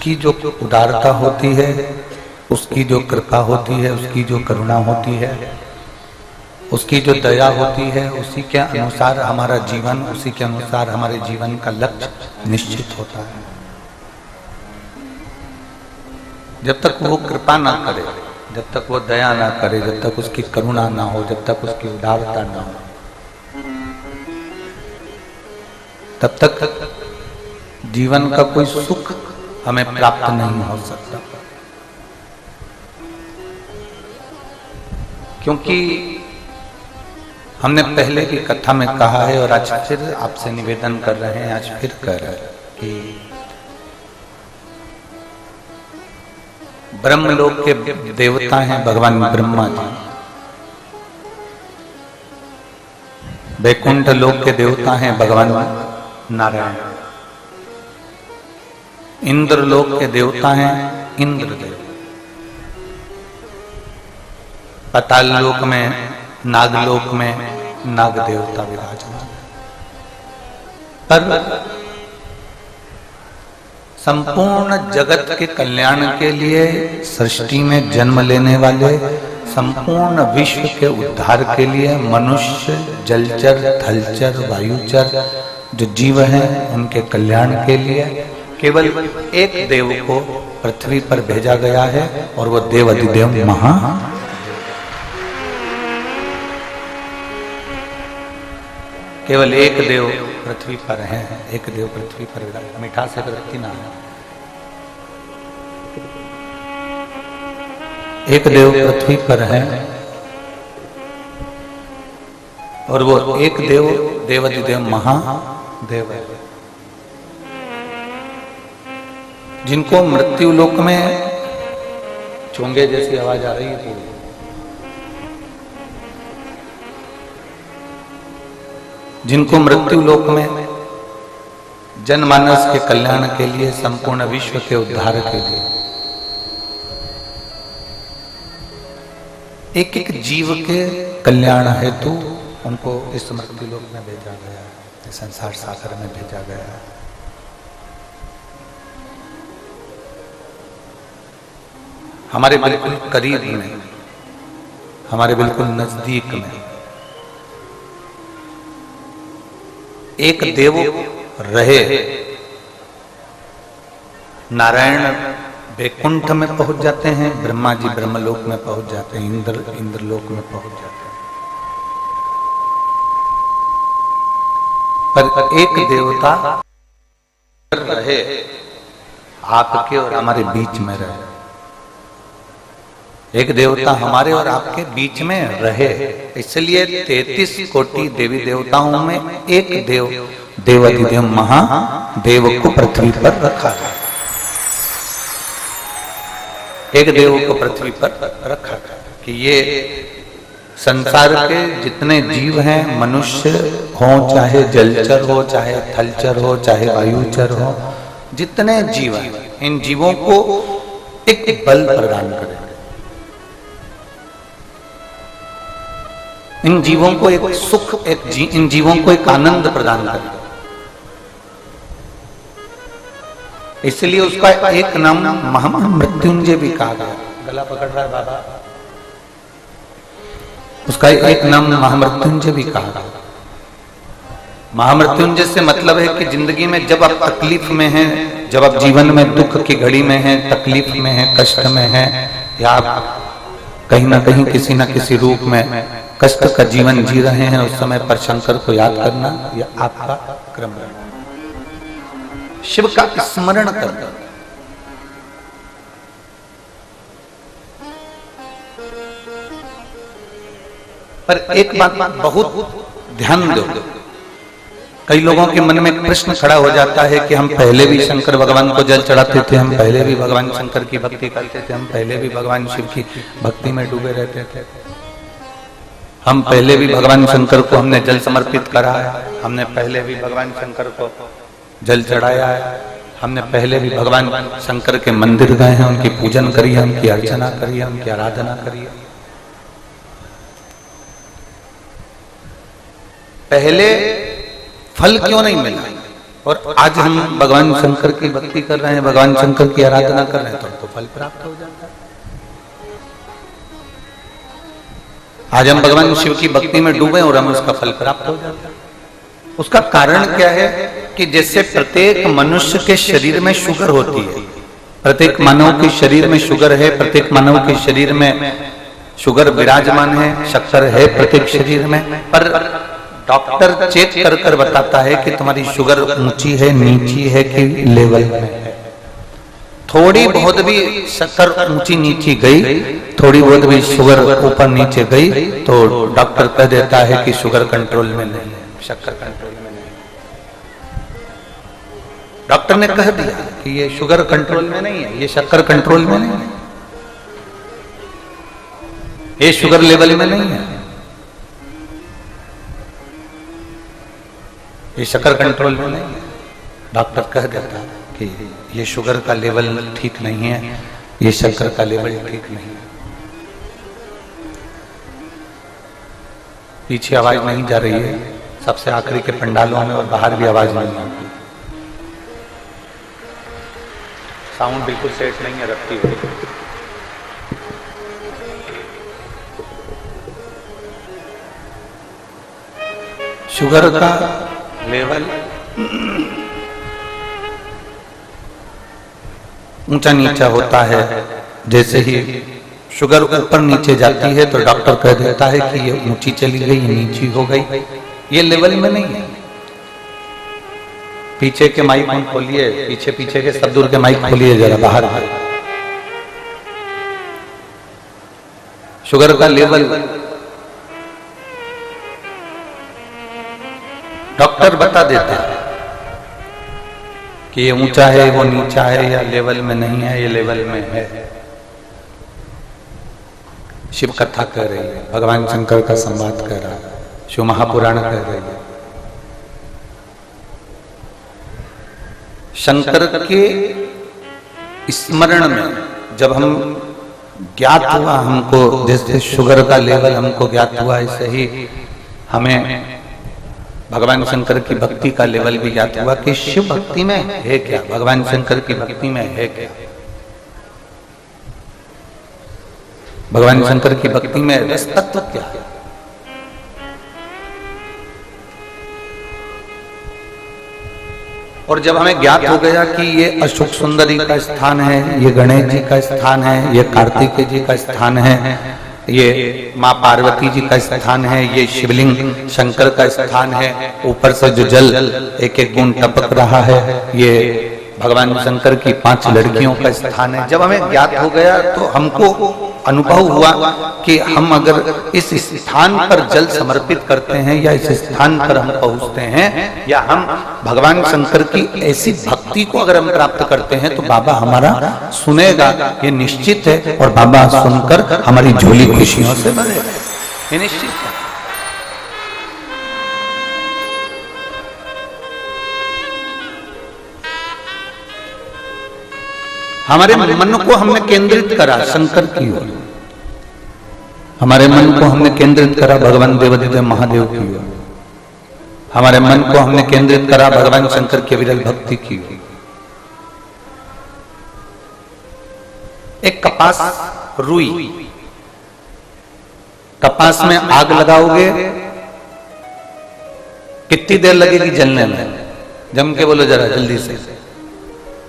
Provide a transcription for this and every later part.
उसकी जो उदारता होती है, उसकी जो कृपा होती है, उसकी जो करुणा होती है, उसकी जो दया होती है, उसी के अनुसार हमारा जीवन, उसी के अनुसार हमारे जीवन का लक्ष्य निश्चित होता है। जब तक वो कृपा ना करे, जब तक वो दया ना करे, जब तक उसकी करुणा ना हो, जब तक उसकी उदारता ना हो, तब तक जीवन का कोई सुख हमें प्राप्त नहीं हो सकता। क्योंकि हमने पहले की कथा में कहा है और आज फिर आपसे निवेदन कर रहे हैं, आज फिर कह रहे हैं कि ब्रह्मलोक के देवता हैं भगवान ब्रह्मा जी, वैकुंठ लोक के देवता हैं भगवान नारायण, इंद्र लोक के देवता हैं इंद्रदेव, पाताल लोक में, नागलोक में नाग देवता विराजमान। पर संपूर्ण जगत के कल्याण के लिए सृष्टि में जन्म लेने वाले, संपूर्ण विश्व के उद्धार के लिए मनुष्य, जलचर, थलचर, वायुचर जो जीव हैं उनके कल्याण के लिए केवल एक देव को पृथ्वी पर भेजा गया है और वो देव अधिदेव महा। केवल एक देव पृथ्वी पर है, एक देव पृथ्वी पर। मीठा से वृत्ति ना है, एक देव पृथ्वी पर है और वो एक देव देवाधिदेव महादेव है, जिनको मृत्यु लोक में चोंगे जैसी आवाज आ रही है, जिनको मृत्यु लोक में जनमानस के कल्याण के लिए, संपूर्ण विश्व के उद्धार के लिए एक एक जीव के कल्याण हेतु उनको इस मृत्यु लोक में भेजा गया है, संसार सागर में भेजा गया है। हमारे बिल्कुल करीब में, हमारे बिल्कुल नजदीक में एक देव रहे। नारायण वैकुंठ में पहुंच जाते हैं, ब्रह्मा जी ब्रह्मलोक में पहुंच जाते हैं, इंद्रलोक में पहुंच जाते हैं। पर एक देवता रहे, आपके और हमारे बीच में रहे। एक देवता हमारे और आपके बीच में रहे, इसलिए 33 कोटि देवी देवताओं में एक देव देवाधिदेव महादेव को पृथ्वी पर रखा है, एक देव को पृथ्वी पर रखा है कि ये संसार के जितने जीव हैं, मनुष्य हो चाहे जलचर हो, चाहे थलचर हो, चाहे वायुचर हो, जितने जीव हैं, इन जीवों को एक बल प्रदान करें, इन जीवों को एक सुख, इन जीवों को एक आनंद प्रदान करें। इसलिए उसका एक नाम महामृत्युंजय भी कहा गया। गला पकड़ रहा है बाबा, उसका एक नाम महामृत्युंजय भी कहा गया। महामृत्युंजय से मतलब है कि जिंदगी में जब आप तकलीफ में हैं, जब आप जीवन में दुख की घड़ी में हैं, तकलीफ में हैं, कष्ट में हैं, या आप कहीं ना कहीं किसी न किसी रूप में कष्ट का जीवन जी रहे हैं, उस समय पर शंकर को याद करना या आपका क्रम है, शिव का स्मरण करना। पर एक बात बहुत ध्यान दो, कई लोगों के मन में प्रश्न खड़ा हो जाता है कि हम पहले भी शंकर भगवान को जल चढ़ाते थे, हम पहले भी भगवान शंकर की भक्ति करते थे, हम पहले भी भगवान शिव की भक्ति में डूबे रहते थे, हम पहले भी भगवान शंकर को हमने जल समर्पित करा है, हमने पहले भी भगवान शंकर को जल चढ़ाया है, हमने पहले भी भगवान शंकर के मंदिर गए हैं, उनकी पूजन करी है, उनकी अर्चना करी है, उनकी आराधना करी है। पहले फल क्यों नहीं मिला? और आज हम भगवान शंकर की भक्ति कर रहे हैं, भगवान शंकर की आराधना कर रहे हैं, तो फल प्राप्त हो जाता है। आज हम भगवान शिव की भक्ति में डूबे और हमें उसका फल प्राप्त हो जाता है। उसका कारण क्या है कि जैसे प्रत्येक मनुष्य के शरीर में शुगर होती है, प्रत्येक मानव के शरीर में शुगर है, प्रत्येक मानव के शरीर में शुगर विराजमान है, शक्कर है प्रत्येक शरीर में, पर डॉक्टर चेक कर कर बताता है कि तुम्हारी शुगर ऊंची है, नीची है कि लेवल में है। थोड़ी बहुत भी शक्कर ऊंची नीची गई, थोड़ी बहुत भी शुगर ऊपर नीचे गई, तो डॉक्टर कह देता है कि शुगर कंट्रोल में नहीं है, शक्कर कंट्रोल में नहीं। डॉक्टर ने कह दिया कि ये शुगर कंट्रोल में नहीं है, ये शक्कर कंट्रोल में नहीं है, ये शुगर लेवल में नहीं है, ये शक्कर कंट्रोल में नहीं है। डॉक्टर कह देता है कि ये शुगर का लेवल ठीक नहीं है, ये शक्कर का लेवल ठीक नहीं है। पीछे आवाज नहीं जा रही है, सबसे आखिरी के पंडालों में और बाहर भी आवाज नहीं आती, साउंड बिल्कुल सेट नहीं है रखती हुई। शुगर का लेवल ऊंचा नीचा होता है, जैसे ही शुगर ऊपर नीचे जाती है तो डॉक्टर कह देता है कि ये ऊंची चली गई, ये नीची हो गई, ये लेवल में नहीं है। पीछे के माइक खोलिए, पीछे पीछे के सब दूर के माइक खोलिए जरा बाहर। शुगर का लेवल डॉक्टर बता देते हैं कि ये ऊंचा है, वो नीचा है, या लेवल में नहीं है, ये लेवल में है। शिव कथा कह रही है, भगवान शंकर का संवाद कह रहा है, शिव महापुराण कह रही है। शंकर के स्मरण में जब हम ज्ञात हुआ, हमको जैसे शुगर का लेवल हमको ज्ञात हुआ, ऐसे ही हमें भगवान शंकर की भक्ति का लेवल भी ज्ञात हुआ कि शिव भक्ति में है क्या, भगवान शंकर की भक्ति में है क्या, भगवान शंकर की भक्ति में रस तत्व क्या है। और जब हमें ज्ञात हो गया कि ये अशोक सुंदरी का स्थान है, ये गणेश जी का स्थान है, ये कार्तिकेय जी का स्थान है, ये माँ पार्वती जी का स्थान है, ये शिवलिंग शंकर का स्थान है, ऊपर से जो जल एक एक बूंद टपक रहा है, ये भगवान शंकर की 5 लड़कियों का स्थान है। जब हमें ज्ञात हो गया तो हमको अनुभव हुआ कि हम अगर इस स्थान पर जल समर्पित करते हैं या इस स्थान पर हम पहुंचते हैं या हम भगवान शंकर की ऐसी भक्ति को अगर हम प्राप्त करते हैं तो बाबा हमारा सुनेगा, ये निश्चित है। और बाबा सुनकर हमारी झोली खुशियों से भरेगा, ये निश्चित है। हमारे मन को हमने केंद्रित करा शंकर की ओर, हमारे मन को हमने केंद्रित करा भगवान देवादिदेव महादेव की ओर, हमारे मन को हमने केंद्रित करा भगवान शंकर की विरल भक्ति की ओर। एक कपास रुई, कपास में आग लगाओगे कितनी देर लगेगी जलने में? जम के बोलो जरा जल्दी से।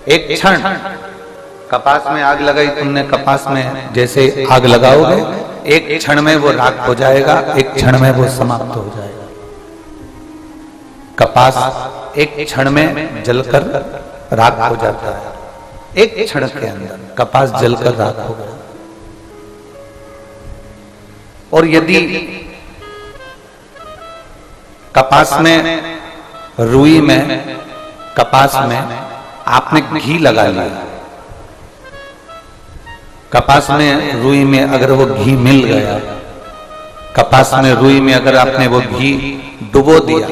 एक क्षण। कपास में आग लगाई तुमने, कपास में जैसे आग लगाओगे एक क्षण में वो राख हो जाएगा, एक क्षण में वो समाप्त हो जाएगा। कपास एक क्षण में जलकर राख हो जाता है, एक क्षण के अंदर कपास जलकर राख हो गया। और यदि कपास में, रुई में, कपास में आपने घी लगा लिया, कपास में रुई में अगर वो घी मिल गया, कपास में रुई में अगर आपने वो घी डुबो दिया,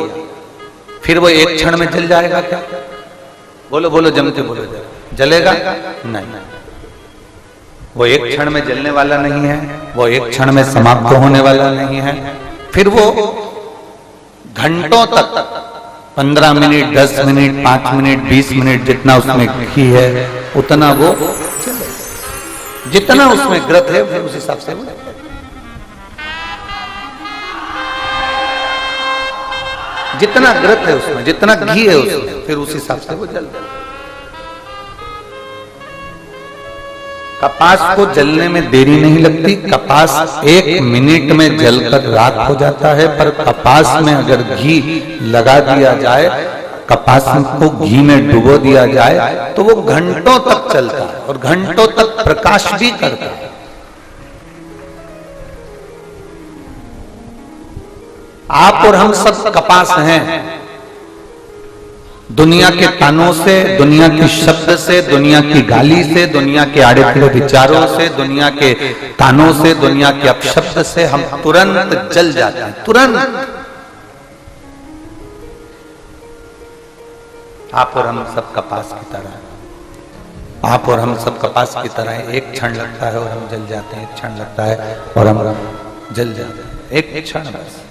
फिर वो एक क्षण में जल जाएगा क्या? बोलो बोलो, जम के बोलो, जलेगा नहीं। वो एक क्षण में जलने वाला नहीं है, वो एक क्षण में समाप्त होने वाला नहीं है। फिर वो घंटों तक 15 मिनट, 10 मिनट, 5 मिनट, 20 मिनट, जितना उसमें घी है उतना वो, जितना उसमें घृत है फिर उस हिसाब से वो, जितना घृत है उसमें, जितना घी है उसमें, फिर उस हिसाब से वो जल। कपास को जलने में देरी नहीं लगती। कपास 1 मिनट में जलकर राख हो जाता है, पर कपास में अगर घी लगा दिया जाए, कपास को घी में डुबो दिया जाए तो वो घंटों तक चलता है और घंटों तक प्रकाश भी करता है। आप और हम सब कपास हैं। दुनिया के तानों से, दुनिया की शब्द से, दुनिया की गाली से, दुनिया के आड़े टेढ़े विचारों से, दुनिया के तानों से, दुनिया के अपशब्द से हम तुरंत जल जाते हैं, तुरंत। आप और हम सब कपास की तरह हैं। आप और हम सब कपास की तरह हैं। एक क्षण लगता है और हम जल जाते हैं, एक क्षण लगता है और हम जल जाते हैं, एक क्षण बस।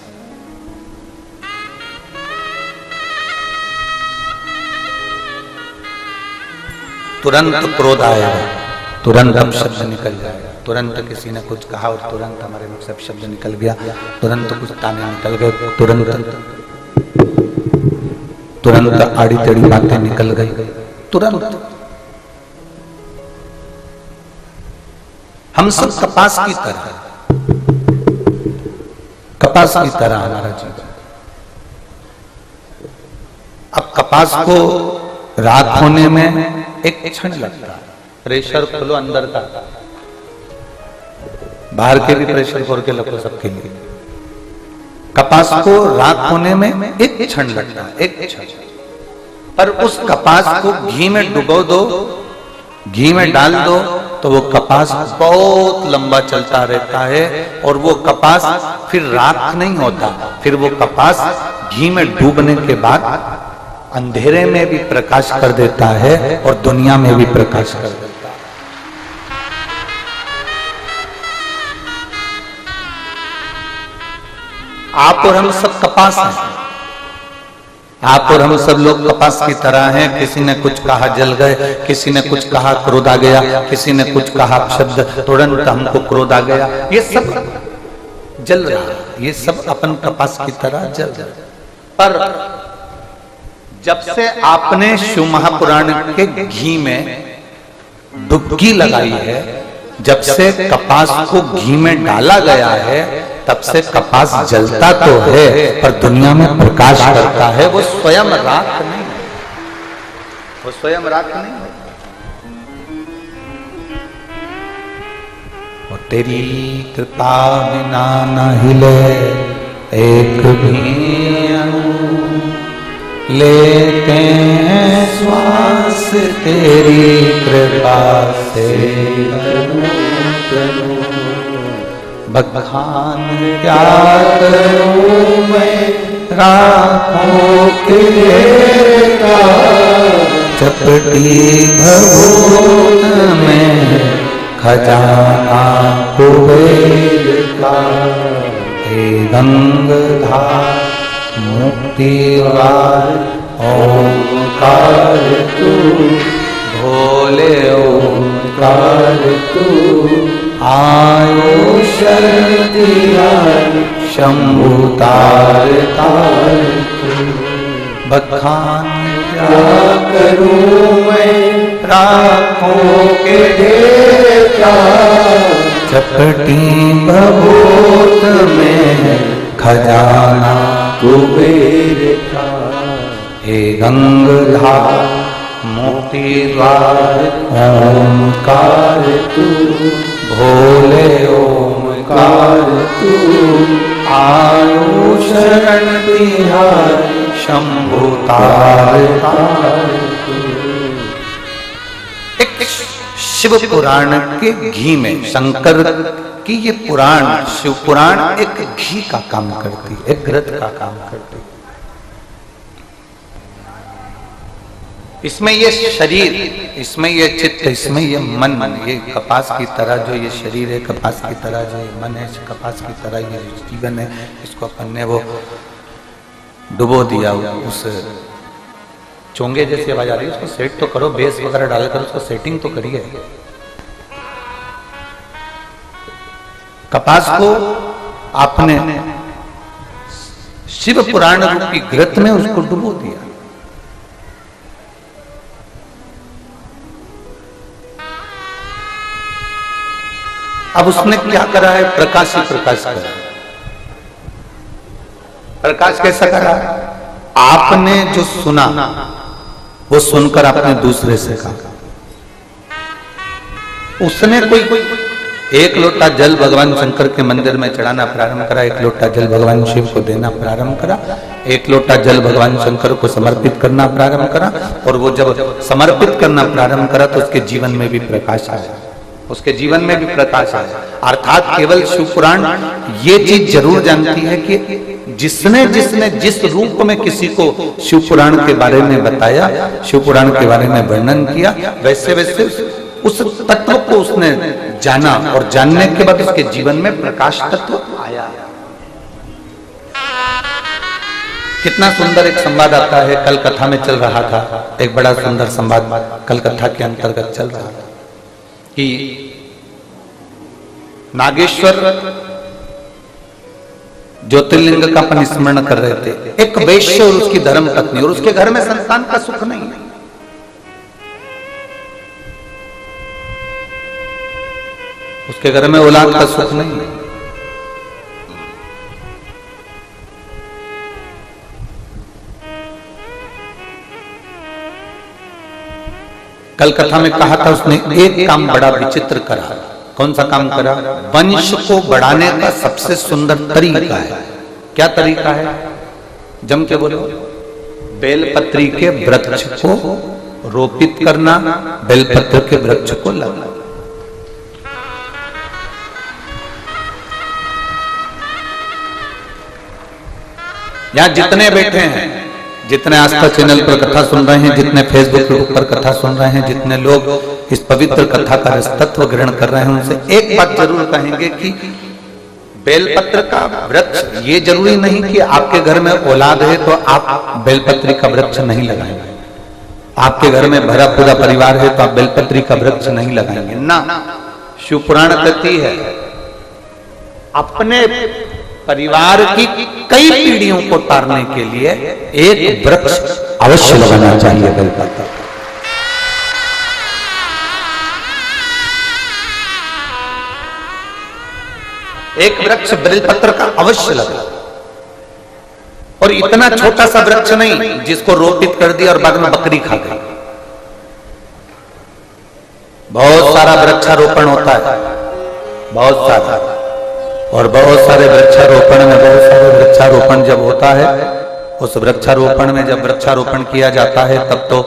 तुरंत क्रोध आएगा, तुरंत हम शब्द निकल जाएगा, तुरंत किसी ने कुछ कहा और तुरंत हमारे मुख से शब्द निकल गया, तुरंत कुछ ताने निकल गए, तुरंत आड़ी टेढ़ी बातें निकल गई, तुरंत। हम सब कपास की तरह, कपास की तरह हमारा जीवन। अब कपास को राख होने में एक क्षण लगता है। प्रेशर खोलो अंदर का, बाहर के भी प्रेशर खोल के रखो सबके लिए। कपास को राख होने में एक क्षण लगता है, एक क्षण। पर उस कपास को घी में डुबो दो, घी में डाल दो तो वो कपास बहुत लंबा चलता रहता है और वो कपास फिर राख नहीं होता, फिर वो कपास घी में डूबने के बाद अंधेरे में भी प्रकाश कर देता है और दुनिया में भी प्रकाश कर देता है। आप और हम सब कपास हैं। आप और हम सब लोग कपास की तरह हैं। किसी ने कुछ कहा जल गए, किसी ने कुछ कहा क्रोध आ गया, किसी ने कुछ कहा शब्द तुरंत हमको क्रोध आ गया। ये सब जल रहा है, ये सब अपन कपास की तरह जल रहा है। पर जब से आपने शिव महापुराण के घी में डुबकी लगाई है, जब से कपास को घी में डाला गया है, तब से कपास जलता तो है पर दुनिया में प्रकाश करता है। वो स्वयं राख नहीं है, वो स्वयं राख नहीं है। और तेरी कृपा बिना न हिले एक भी अणु, लेते हैं श्वास तेरी कृपा से। बखान क्या करूं मैं राखों के का, चपटी भभूत में खजाना कुबेर का। हे गंगाधार मुक्तिवार ओंकार तू, भोले ओंकार तू। आयो शरण दिया शंभु तार तार तू। बखान क्या करूं मैं राखों के ढेर का, चपटी भभूत में खजाना कुबेर का। हे गंगाधार मुक्ति द्वार ओंकार तू, भोले ओंकार तू। आयो शरण तिहारी शंभु तार तार तू। एक शिव पुराण के घी में शंकर कि ये पुराण, शिव पुराण एक घी का काम करती, एक घृत का काम करती। इसमें ये शरीर, इसमें ये चित्त, इसमें ये मन, ये कपास की तरह जो ये शरीर है, कपास की तरह जो ये मन है, कपास की तरह ये जीवन है, इसको अपन ने वो डुबो दिया उस चोंगे जैसी आवाज आ रही है, उसको सेट तो करो, बेस वगैरह डालकर उसको सेटिंग तो करिए। कपास को आपने शिव पुराण रूपी घृत में उसको डुबो दिया। अब उसने क्या करा है? प्रकाश ही प्रकाश करा। प्रकाश कैसा करा? आपने जो सुना वो सुनकर आपने दूसरे से कहा। उसने कोई एक लोटा जल भगवान शंकर के मंदिर में चढ़ाना प्रारंभ करा, एक लोटा जल भगवान शिव को देना प्रारंभ करा, एक लोटा जल भगवान शंकर को समर्पित करना प्रारंभ करा। और वो जब समर्पित करना प्रारंभ करा तो उसके जीवन में भी प्रकाश आया, उसके जीवन में भी प्रकाश आया। अर्थात केवल शिव पुराण ये चीज जरूर जानती है कि जिसने जिसने जिस रूप में किसी को शिव पुराण के बारे में बताया, शिव पुराण के बारे में वर्णन किया, वैसे वैसे उस तत्व को उसने जाना और जानने के बाद उसके जीवन में प्रकाश तत्व आया। कितना सुंदर एक संवाद आता है, कल कथा में चल रहा था, एक बड़ा सुंदर संवाद कल कथा के अंतर्गत चल रहा था कि नागेश्वर ज्योतिर्लिंग का अपन स्मरण कर रहे थे। एक वैश्य और उसकी धर्म पत्नी, और उसके घर में संतान का सुख नहीं है। उसके घर में औलाद का सुख नहीं है। कल कथा में कहा था उसने एक काम बड़ा विचित्र करा। कौन सा काम करा? वंश को बढ़ाने का सबसे सुंदर तरीका है। क्या तरीका है? जम के बोलो। बेलपत्री के वृक्ष को रोपित करना, बेलपत्र के वृक्ष को लगाना। यहां जितने बैठे हैं, जितने आस्था चैनल पर कथा सुन रहे हैं, जितने फेसबुक पर कथा सुन रहे हैं, जितने लोग इस पवित्र कथा का तत्व ग्रहण कर रहे हैं, उनसे एक बात जरूर कहेंगे कि बेलपत्र का वृक्ष, ये जरूरी नहीं कि आपके घर में औलाद है तो आप बेलपत्री का वृक्ष नहीं लगाएंगे। आपके घर में भरा पूरा परिवार है तो आप बेलपत्री का वृक्ष नहीं लगाएंगे ना। शिव पुराण कहती है अपने परिवार की कई पीढ़ियों को तारने के लिए एक वृक्ष अवश्य लगाना चाहिए बेलपत्र। एक वृक्ष बेलपत्र का अवश्य लगा। और इतना छोटा सा वृक्ष नहीं जिसको रोपित कर दिया और बाद में बकरी खा गई। बहुत सारा वृक्षारोपण होता है, बहुत सारा। और बहुत सारे वृक्षारोपण में, बहुत सारे वृक्षारोपण जब होता है, उस वृक्षारोपण में जब वृक्षारोपण किया जाता है तब तो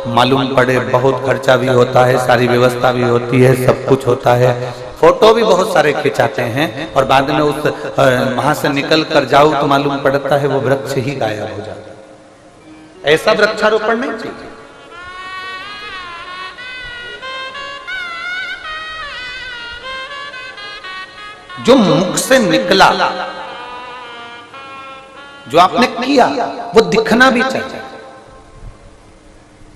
मालूम पड़े बहुत खर्चा भी होता है, सारी व्यवस्था भी होती है, सब कुछ होता है, फोटो भी बहुत सारे खिंचाते हैं, और बाद में उस वहां से निकल कर जाओ तो मालूम पड़ता है वो वृक्ष ही गायब हो जाता है। ऐसा वृक्षारोपण नहीं चाहिए। जो मुख से निकला, जो आपने किया, वो दिखना भी चाहिए।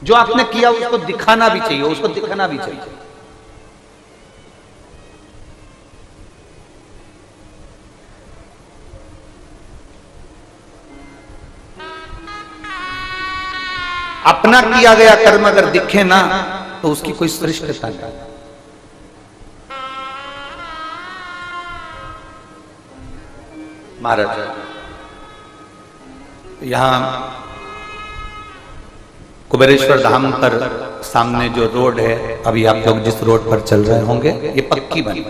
जो आपने किया उसको दिखाना भी चाहिए, उसको दिखना भी चाहिए। अपना किया गया कर्म अगर दिखे ना तो उसकी कोई श्रेष्ठता नहीं। महाराज यहां कुबेरेश्वर धाम पर सामने जो रोड है, अभी आप लोग जिस रोड पर चल रहे होंगे, ये पक्की बनी।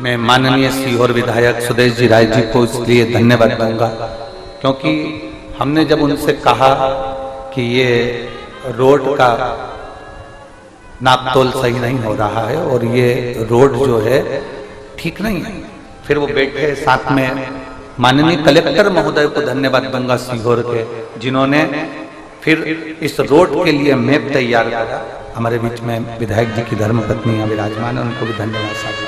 मैं माननीय सीहोर विधायक सुदेश जी राय जी को इसलिए धन्यवाद दूंगा क्योंकि हमने जब उनसे कहा कि ये रोड का नापतोल सही नहीं हो रहा है और ये रोड जो है ठीक नहीं है, फिर वो बैठे साथ में माननीय कलेक्टर महोदय को धन्यवाद दूंगा सीहोर के, जिन्होंने फिर इस रोड के लिए मैप तैयार करा। हमारे बीच में विधायक जी की धर्मपत्नी यहाँ विराजमान है, उनको भी धन्यवाद साझा।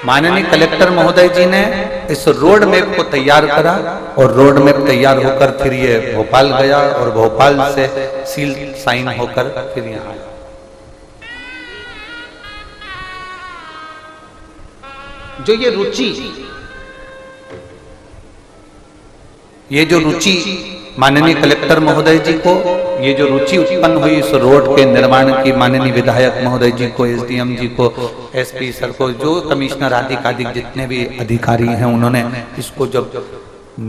माननीय कलेक्टर महोदय जी ने इस रोड मैप को तैयार करा और रोड मैप तैयार होकर फिर ये भोपाल गया और भोपाल से सील साइन होकर फिर यहाँ आया। जो ये रुचि, ये जो रुचि माननीय कलेक्टर महोदय जी को, ये जो रुचि उत्पन्न हुई इस रोड के निर्माण की, माननीय विधायक महोदय जी को, एसडीएम जी को, एसपी सर को, जो कमिश्नर आदि जितने भी अधिकारी हैं, उन्होंने इसको जब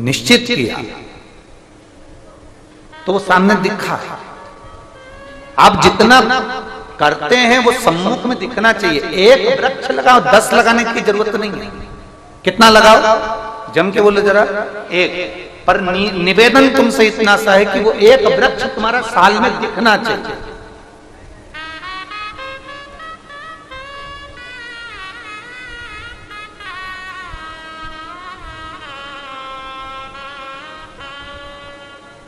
निश्चित किया तो वो सामने दिखा। आप जितना करते हैं वो सम्मुख में दिखना चाहिए। एक वृक्ष लगाओ, 10 लगाने की जरूरत नहीं है। कितना लगाओ, जम के बोलो जरा, एक। पर निवेदन तुमसे इतना सा है कि वो एक वृक्ष तुम्हारा साल में दिखना चाहिए।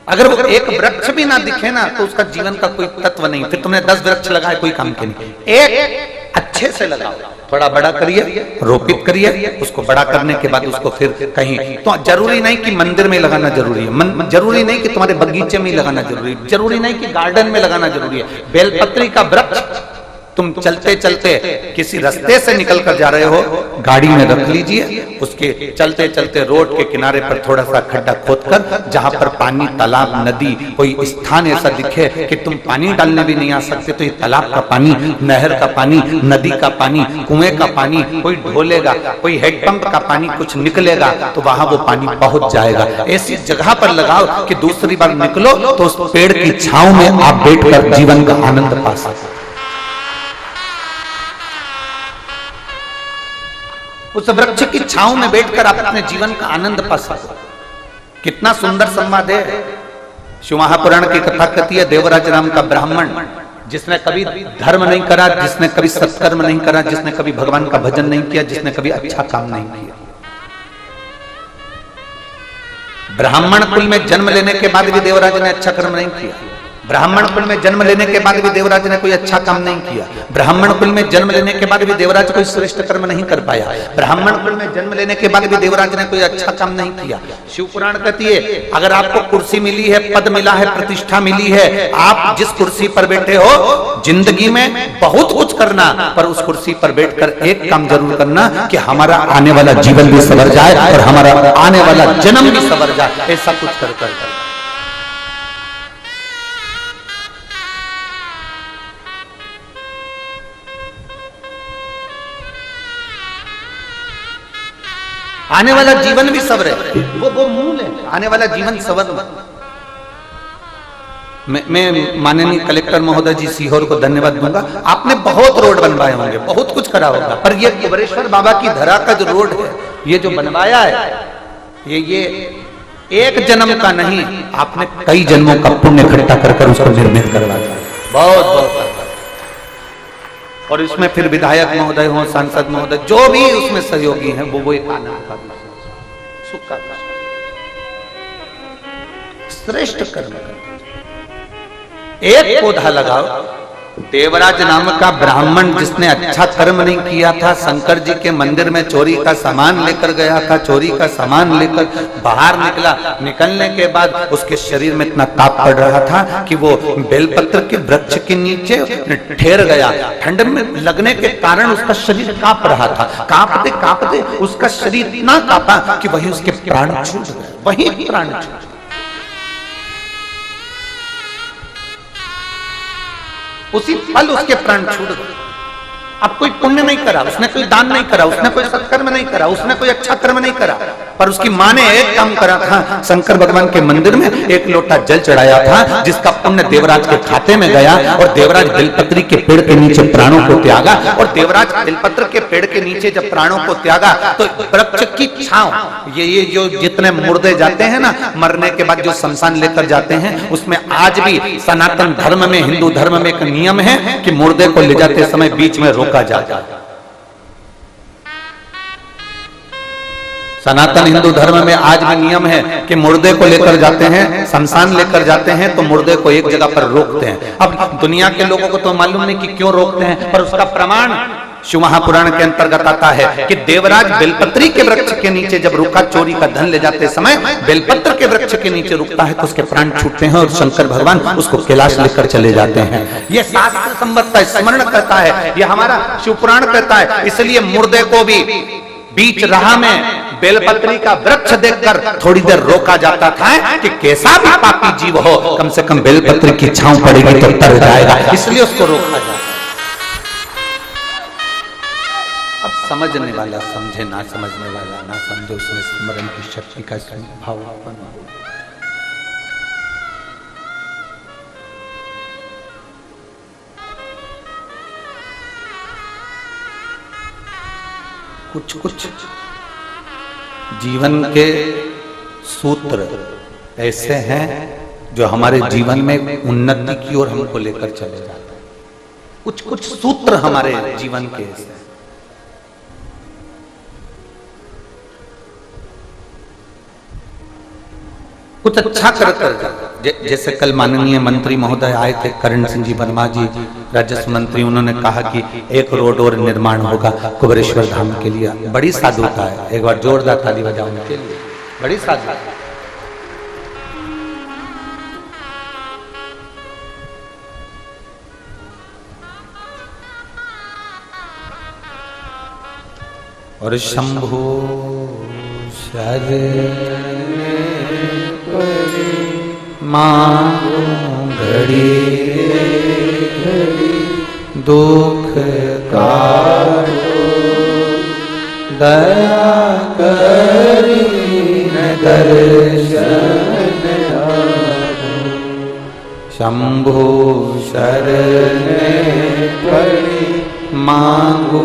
अगर वो एक वृक्ष भी ना दिखे ना तो उसका जीवन का कोई तत्व नहीं। फिर तुमने 10 वृक्ष लगाए, कोई काम के नहीं। एक अच्छे से लगाओ, थोड़ा बड़ा करिए, रोपित करिए, उसको बड़ा करने के बाद उसको फिर कहीं, तो जरूरी नहीं कि मंदिर में लगाना जरूरी है, जरूरी नहीं कि तुम्हारे बगीचे में लगाना जरूरी है, जरूरी नहीं कि गार्डन में लगाना जरूरी है। बेलपत्री का वृक्ष तुम चलते चलते किसी रास्ते से निकल कर जा रहे हो, गाड़ी में रख लीजिए, उसके चलते चलते रोड के किनारे पर थोड़ा सा खड्डा खोदकर, जहां पर पानी, तालाब, नदी, कोई स्थान ऐसा दिखे कि तुम पानी डालने भी नहीं आ सकते, तो ये तालाब का पानी, नहर का पानी, नदी का पानी, कुएं का पानी कोई ढोलेगा, कोई हेडपंप का पानी कुछ निकलेगा, तो वहां वो पानी पहुंच जाएगा। ऐसी जगह पर लगाओ कि दूसरी बार निकलो तो उस पेड़ की छांव में आप बैठकर जीवन का आनंद पा सकते। उस वृक्ष की छांव में बैठकर आप अपने जीवन का आनंद पा सकते। कितना सुंदर संवाद है। शिव महापुराण की कथा कहती है, देवराज नाम का ब्राह्मण, जिसने कभी धर्म नहीं करा, जिसने कभी सत्कर्म नहीं करा, जिसने कभी भगवान का भजन नहीं किया, जिसने कभी अच्छा काम नहीं किया, ब्राह्मण कुल में जन्म लेने के बाद भी देवराज ने अच्छा कर्म नहीं किया। ब्राह्मण कुल में जन्म लेने के बाद भी देवराज ने कोई अच्छा काम नहीं किया। ब्राह्मण कुल में जन्म लेने के बाद भी देवराज कोई श्रेष्ठ कर्म नहीं कर पाया। ब्राह्मण कुल में जन्म लेने के बाद भी देवराज ने कोई अच्छा काम नहीं किया। शिव पुराण कहती है, अगर आपको कुर्सी मिली है, पद मिला है, प्रतिष्ठा मिली है, आप जिस कुर्सी पर बैठे हो, जिंदगी में बहुत कुछ करना, पर उस कुर्सी पर बैठकर एक काम जरूर करना कि हमारा आने वाला जीवन भी संवर जाए और हमारा आने वाला जन्म भी संवर जाए। ऐसा कुछ कर आने वाला जीवन भी सवरे, वो मूल है। आने वाला जीवन सवर। मैं माननीय कलेक्टर महोदय जी सीहोर को धन्यवाद दूंगा। आपने बहुत रोड बनवाए होंगे, बहुत कुछ करा होगा, पर ये कुबेरेश्वर बाबा की धरा का जो रोड है, ये जो बनवाया है, ये एक जन्म का नहीं, आपने कई जन्मों का पुण्य इकट्ठा कर उसको निर्मित करवाया। बहुत बहुत। और इसमें फिर विधायक महोदय हो, सांसद महोदय, जो भी उसमें सहयोगी हैं, वो एक आनंद का सुख का श्रेष्ठ कर्म। एक पौधा लगाओ। देवराज नाम का ब्राह्मण जिसने अच्छा कर्म नहीं किया था, शंकर जी के मंदिर में चोरी का सामान लेकर गया था, चोरी का सामान लेकर बाहर निकला, निकलने के बाद उसके शरीर में इतना ताप पड़ रहा था कि वो बेलपत्र के वृक्ष के नीचे ठहर गया। ठंड में लगने के कारण उसका शरीर कांप रहा था। कांपते कांपते उसका शरीर इतना कांपा कि वही उसके प्राण छूट गए, वही प्राण छूट गए। उसी पल उसके प्राण छूट गए। अब कोई पुण्य नहीं करा, उसने कोई दान नहीं करा, उसने कोई सत्कर्म नहीं करा, उसने कोई अच्छा कर्म नहीं करा, पर उसकी माँ ने एक काम करा था। शंकर भगवान के मंदिर में एक लोटा जल चढ़ाया था, जिसका पुण्य देवराज के खाते में गया, और देवराज बेलपत्री के पेड़ के नीचे प्राणों को त्यागा। और देवराज बेलपत्र के पेड़ के नीचे जब प्राणों को त्यागा, तो वृक्ष की छांव, ये जो जितने मुर्दे जाते हैं ना, मरने के बाद जो शमशान लेकर जाते हैं, उसमें आज भी सनातन धर्म में, हिंदू धर्म में एक नियम है कि मुर्दे को ले जाते समय बीच में रोका जाता। सनातन हिंदू धर्म में आज भी नियम है कि मुर्दे को लेकर जाते हैं, शमशान लेकर जाते हैं तो मुर्दे को एक जगह पर रोकते हैं। अब दुनिया के लोगों को तो मालूम नहीं कि क्यों रोकते हैं, पर उसका प्रमाण शिव महापुराण के अंतर्गत आता है कि देवराज बेलपत्री के वृक्ष के नीचे जब रुका, चोरी का धन ले जाते समय बेलपत्र के वृक्ष के नीचे रुकता है तो उसके प्राण छूटते हैं और शंकर भगवान उसको कैलाश लेकर चले जाते हैं। यह शास्त्र संबद्ध स्मरण करता है, यह हमारा शिव पुराण कहता है। इसलिए मुर्दे को भी बीच राह में बेलपत्री का वृक्ष देखकर थोड़ी देर रोका जाता था कि कैसा भी पापी जीव हो, कम से कम बेलपत्री की छांव पड़ेगी तो तर जाएगा, इसलिए उसको रोका जाता। अब समझने वाला समझे, ना समझने वाला ना समझे, उसमें स्मरण की शक्ति का भाव उत्पन्न हो। कुछ कुछ जीवन के सूत्र ऐसे हैं जो हमारे जीवन में उन्नति की ओर हमको लेकर चले जाते हैं। कुछ कुछ सूत्र हमारे जीवन के ऐसे हैं। कुछ अच्छा कर जैसे कल माननीय मंत्री महोदय आए थे, करण सिंह जी वर्मा जी, राजस्व मंत्री, उन्होंने कहा कि एक रोड और निर्माण होगा कुबेरेश्वर धाम के लिए। बड़ी साधुता है, एक बार जोरदार ताली बजाओ उनके लिए, बड़ी साधुता। और शंभो मांगो घड़ी दुख काटो, दया करी दर्शन आपो। शंभो शरण पड़ी मांगो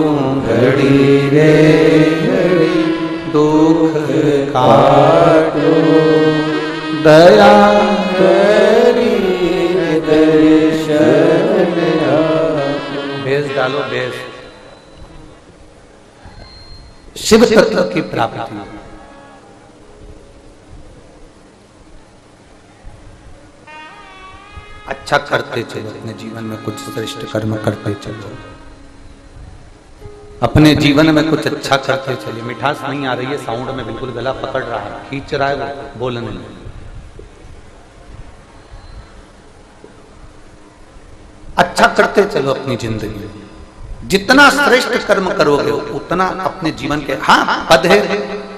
घड़ी रे घड़ी दुख काटो, दया करी दर्शन आपो। भेष डालो भेष, शिव तत्व की प्राप्ति। अच्छा करते चलो, अपने जीवन में कुछ श्रेष्ठ कर्म करते चलो, अपने जीवन में कुछ अच्छा करते चलिए। मिठास नहीं आ रही है, साउंड में बिल्कुल गला पकड़ रहा है, खींच रहा है, वो बोलने में। अच्छा करते चलो अपनी जिंदगी में, जितना श्रेष्ठ कर्म करोगे उतना अपने जीवन के, हाँ पद है,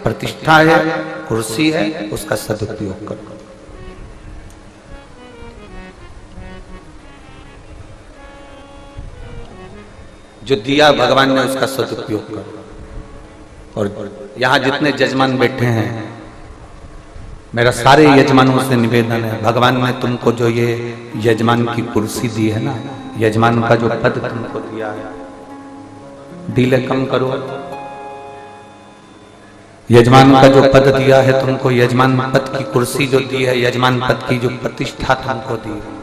प्रतिष्ठा है, कुर्सी है, उसका सदुपयोग करो। जो दिया भगवान ने उसका सदुपयोग करो। और यहाँ जितने यजमान बैठे हैं, मेरा सारे यजमानों से निवेदन है, भगवान ने तुमको जो ये यजमान की कुर्सी दी है ना, यजमान का जो पद तुमको दिया है, दिले कम करो। यजमान का जो पद दिया है तुमको, यजमान पद की कुर्सी जो दी है, यजमान पद की जो प्रतिष्ठा तुमको दी है,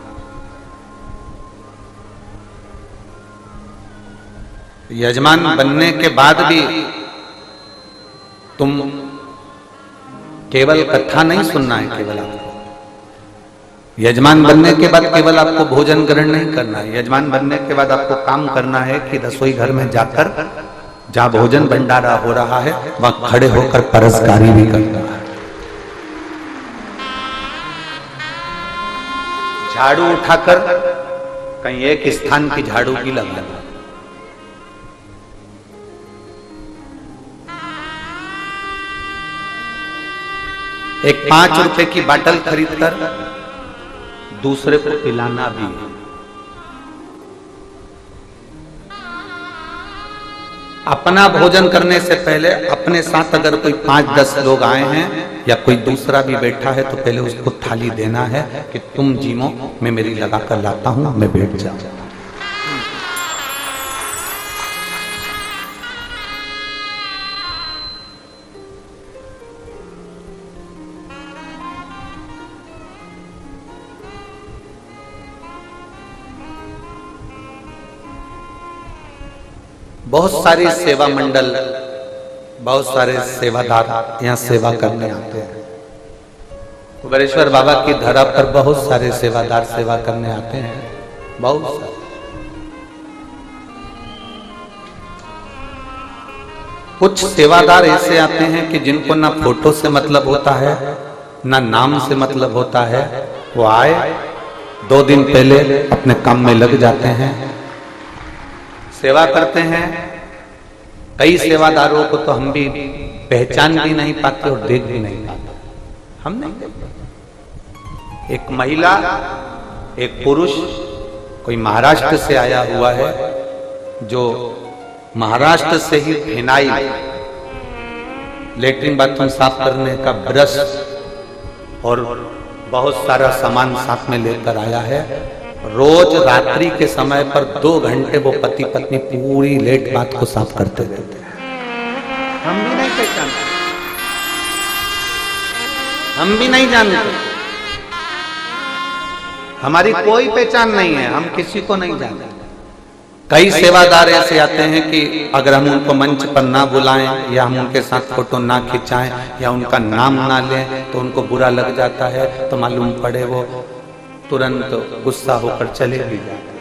यजमान बनने के बाद भी तुम केवल कथा नहीं सुनना है, केवल आपको यजमान बनने के बाद केवल आपको भोजन ग्रहण नहीं करना है। यजमान बनने के बाद आपको काम करना है कि रसोई घर में जाकर जहां भोजन भंडारा हो रहा है वहां खड़े होकर परसगारी भी करना है। झाड़ू उठाकर कहीं एक स्थान की झाड़ू की लगना, एक 5 रुपए की बाटल खरीदकर दूसरे को पिलाना भी है। अपना भोजन करने से पहले अपने साथ अगर कोई 5-10 लोग आए हैं या कोई दूसरा भी बैठा है तो पहले उसको थाली देना है कि तुम जीवो, मैं मेरी लगा कर लाता हूं, मैं बैठ जाऊं। बहुत सारे सेवा मंडल बहुत सारे सेवादार यहाँ सेवा करने आते हैं। कुबेरेश्वर बाबा की धरा पर बहुत सारे सेवादार सेवा करने आते हैं, बहुत सारे। कुछ सेवादार ऐसे आते हैं कि जिनको ना फोटो से मतलब होता है, ना नाम से मतलब होता है। वो आए 2 दिन पहले अपने काम में लग जाते हैं, सेवा करते हैं। कई सेवादारों को तो हम भी पहचान भी नहीं पाते और देख भी नहीं पाते। हम नहीं देखते। एक महिला, एक पुरुष, कोई महाराष्ट्र से आया हुआ है, जो महाराष्ट्र से ही फिनाइल, लेटरिन बाथरूम साफ करने का ब्रश और बहुत सारा सामान साथ में लेकर आया है। रोज रात्रि के समय पर 2 घंटे वो पति पत्नी पूरी लेट बात को साफ करते रहते हैं। हम भी नहीं पहचानते, हम भी नहीं जानते, हमारी कोई पहचान नहीं है, हम किसी को नहीं जानते। कई सेवादार ऐसे आते हैं कि अगर हम उनको मंच पर ना बुलाएं या हम उनके साथ फोटो ना खिंचाएं या उनका नाम ना लें तो उनको बुरा लग जाता है, तो मालूम पड़े वो तुरंत गुस्सा होकर चले भी जाते।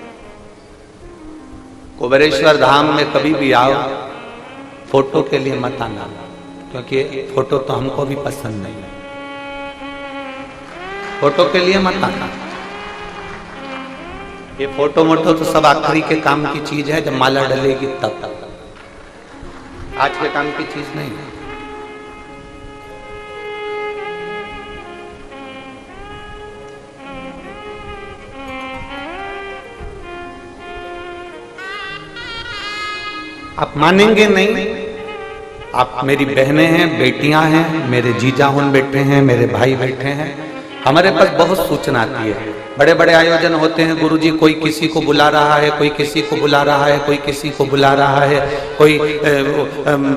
कुबेरेश्वर धाम में कभी भी आओ, फोटो के लिए मत आना, क्योंकि फोटो तो हमको भी पसंद नहीं है। फोटो के लिए मत आना। ये फोटो मोटो तो सब आखिरी के काम की चीज है, जब माला डलेगी तब। आज के काम की चीज नहीं है। आप मानेंगे नहीं, आप मेरी बहनें हैं, बेटियां हैं, मेरे जीजाहुन बैठे हैं, मेरे भाई बैठे हैं। हमारे पास बहुत सूचना आती है। बड़े बड़े आयोजन होते हैं, गुरुजी कोई किसी को बुला रहा है, कोई किसी को बुला रहा है, कोई किसी को बुला रहा है, कोई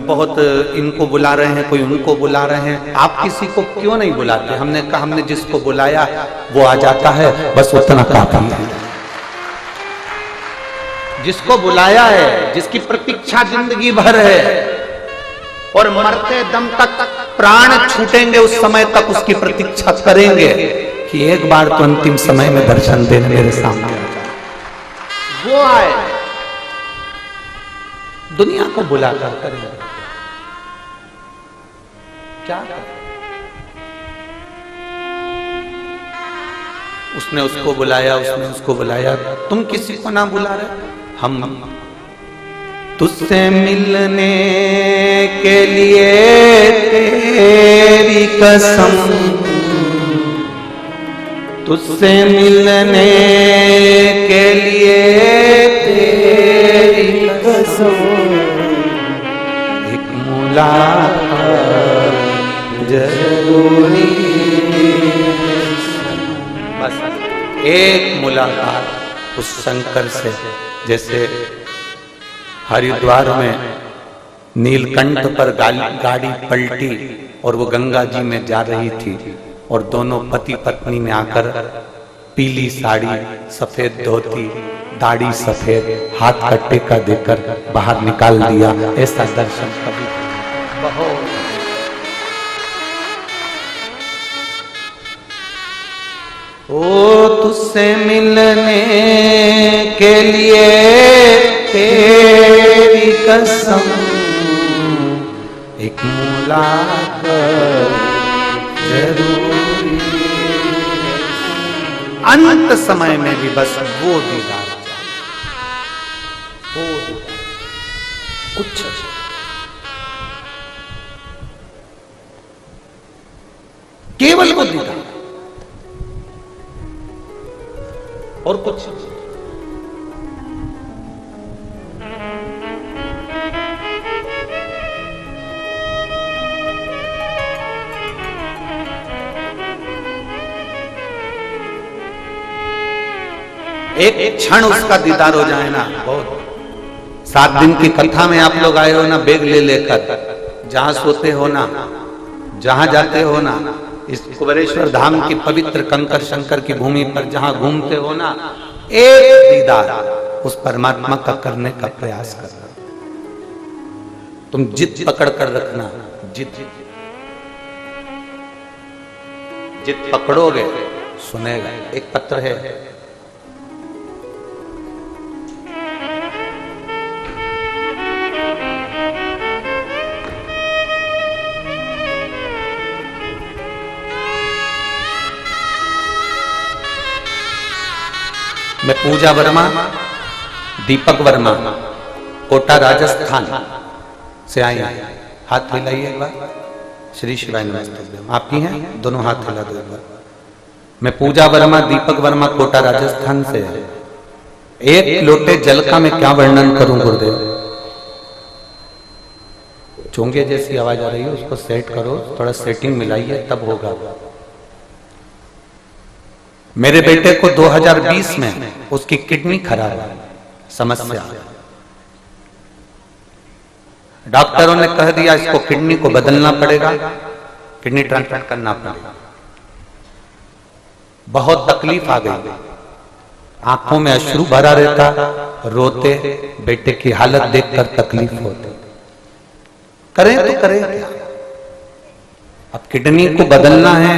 बहुत इनको बुला रहे हैं, कोई उनको बुला रहे हैं। आप किसी को क्यों नहीं बुलाते? हमने कहा हमने जिसको बुलाया वो आ जाता है, बस उतना काफी है। जिसको बुलाया है, जिसकी प्रतीक्षा जिंदगी भर है और मरते दम तक प्राण छूटेंगे उस समय तक उसकी प्रतीक्षा करेंगे कि एक बार तो अंतिम समय में दर्शन देने मेरे सामने आ जाए, वो आए। दुनिया को बुलाकर करेंगे क्या करें? उसने उसको बुलाया, उसने उसको बुलाया, तुम किसी को ना बुला रहे। हम तुझसे मिलने के लिए तेरी कसम, तुझसे मिलने के लिए तेरी कसम, एक मुलाकात जरूरी, बस एक मुलाकात उस शंकर से। जैसे हरिद्वार में नीलकंठ पर गाड़ी पलटी और वो गंगा जी में जा रही थी और दोनों पति पत्नी ने आकर पीली साड़ी, सफेद धोती, दाढ़ी सफेद, हाथ का टेका देकर बाहर निकाल दिया। ऐसा दर्शन कभी बहुत। ओ तुझसे मिलने के लिए तेरी कसम, एक मुलाकात जरूरी, अंत समय में भी बस वो दीदार चाहिए, वो दीदार, कुछ केवल वो दीदार और कुछ। एक क्षण उसका दीदार हो जाए ना, बहुत। 7 दिन की कथा में आप लोग आए हो ना, बैग ले लेकर, जहां सोते हो ना, जहां जाते हो ना, इस कुबेरेश्वर धाम की पवित्र कंकर शंकर की भूमि पर जहां घूमते हो ना, एक दीदार उस परमात्मा का करने का प्रयास करना। तुम जिद पकड़ कर रखना, जिद जिद पकड़ोगे सुनेगा। एक पत्र है, मैं पूजा वर्मा, दीपक वर्मा, कोटा राजस्थान से आई। हाथ हिलाइए एक बार। श्री शिवाय नमस्ते। आप ही हैं? दोनों हाथ हिला दो एक बार। मैं पूजा वर्मा, दीपक वर्मा, कोटा राजस्थान से। एक लोटे जल का मैं क्या वर्णन करूं गुरुदेव। चोंगे जैसी आवाज आ रही है, उसको सेट करो, थोड़ा सेटिंग मिलाइए तब होगा। मेरे बेटे को 2020 में उसकी किडनी खराब है, समस्या। डॉक्टरों ने कह दिया इसको किडनी को बदलना पड़ेगा, किडनी ट्रांसप्लांट करना पड़ेगा। बहुत तकलीफ आ गई, आंखों में अश्रु भरा रहता, रोते, बेटे की हालत देखकर तकलीफ होती। करें तो करें क्या? अब किडनी को बदलना है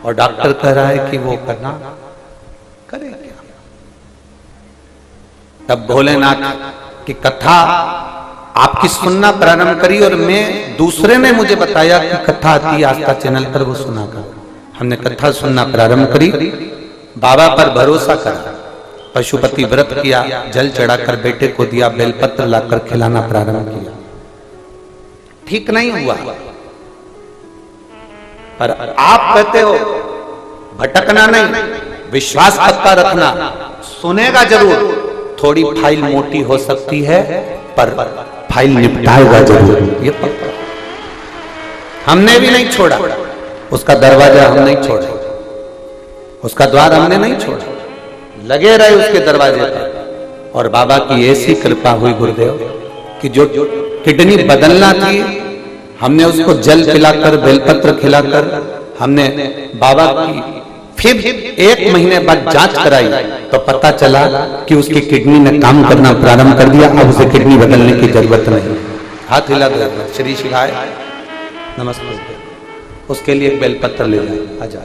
और डॉक्टर कह रहा है कि वो करना, करें क्या? तब भोलेनाथ की कथा आपकी सुनना प्रारंभ करी और मैं दूसरे ने मुझे बताया कि कथा आती है आस्था चैनल पर, वो सुना कर हमने कथा सुनना प्रारंभ करी। बाबा पर भरोसा करा, पशुपति व्रत किया, जल चढ़ाकर बेटे को दिया, बेलपत्र लाकर खिलाना प्रारंभ किया। ठीक नहीं हुआ, पर आप कहते हो भटकना नहीं, विश्वास पक्का रखना, सुनेगा जरूर। थोड़ी फाइल मोटी हो सकती है पर फाइल निपटाएगा जरूर, ये पक्का। हमने भी नहीं छोड़ा उसका दरवाजा, हम नहीं छोड़ा उसका द्वार, हमने नहीं छोड़ा, लगे रहे उसके दरवाजे पर। और बाबा की ऐसी कृपा हुई गुरुदेव कि जो किडनी बदलना थी, हमने उसको जल पिलाकर, बेलपत्र खिलाकर, हमने बाबा की फिर 1 महीने बाद जांच कराई तो पता चला कि उसकी किडनी ने काम करना प्रारंभ कर दिया। अब उसे किडनी बदलने की जरूरत नहीं। हाथ हिला दो, श्री शिवाय नमस्ते। उसके लिए एक बेलपत्र ले जाए, आजा।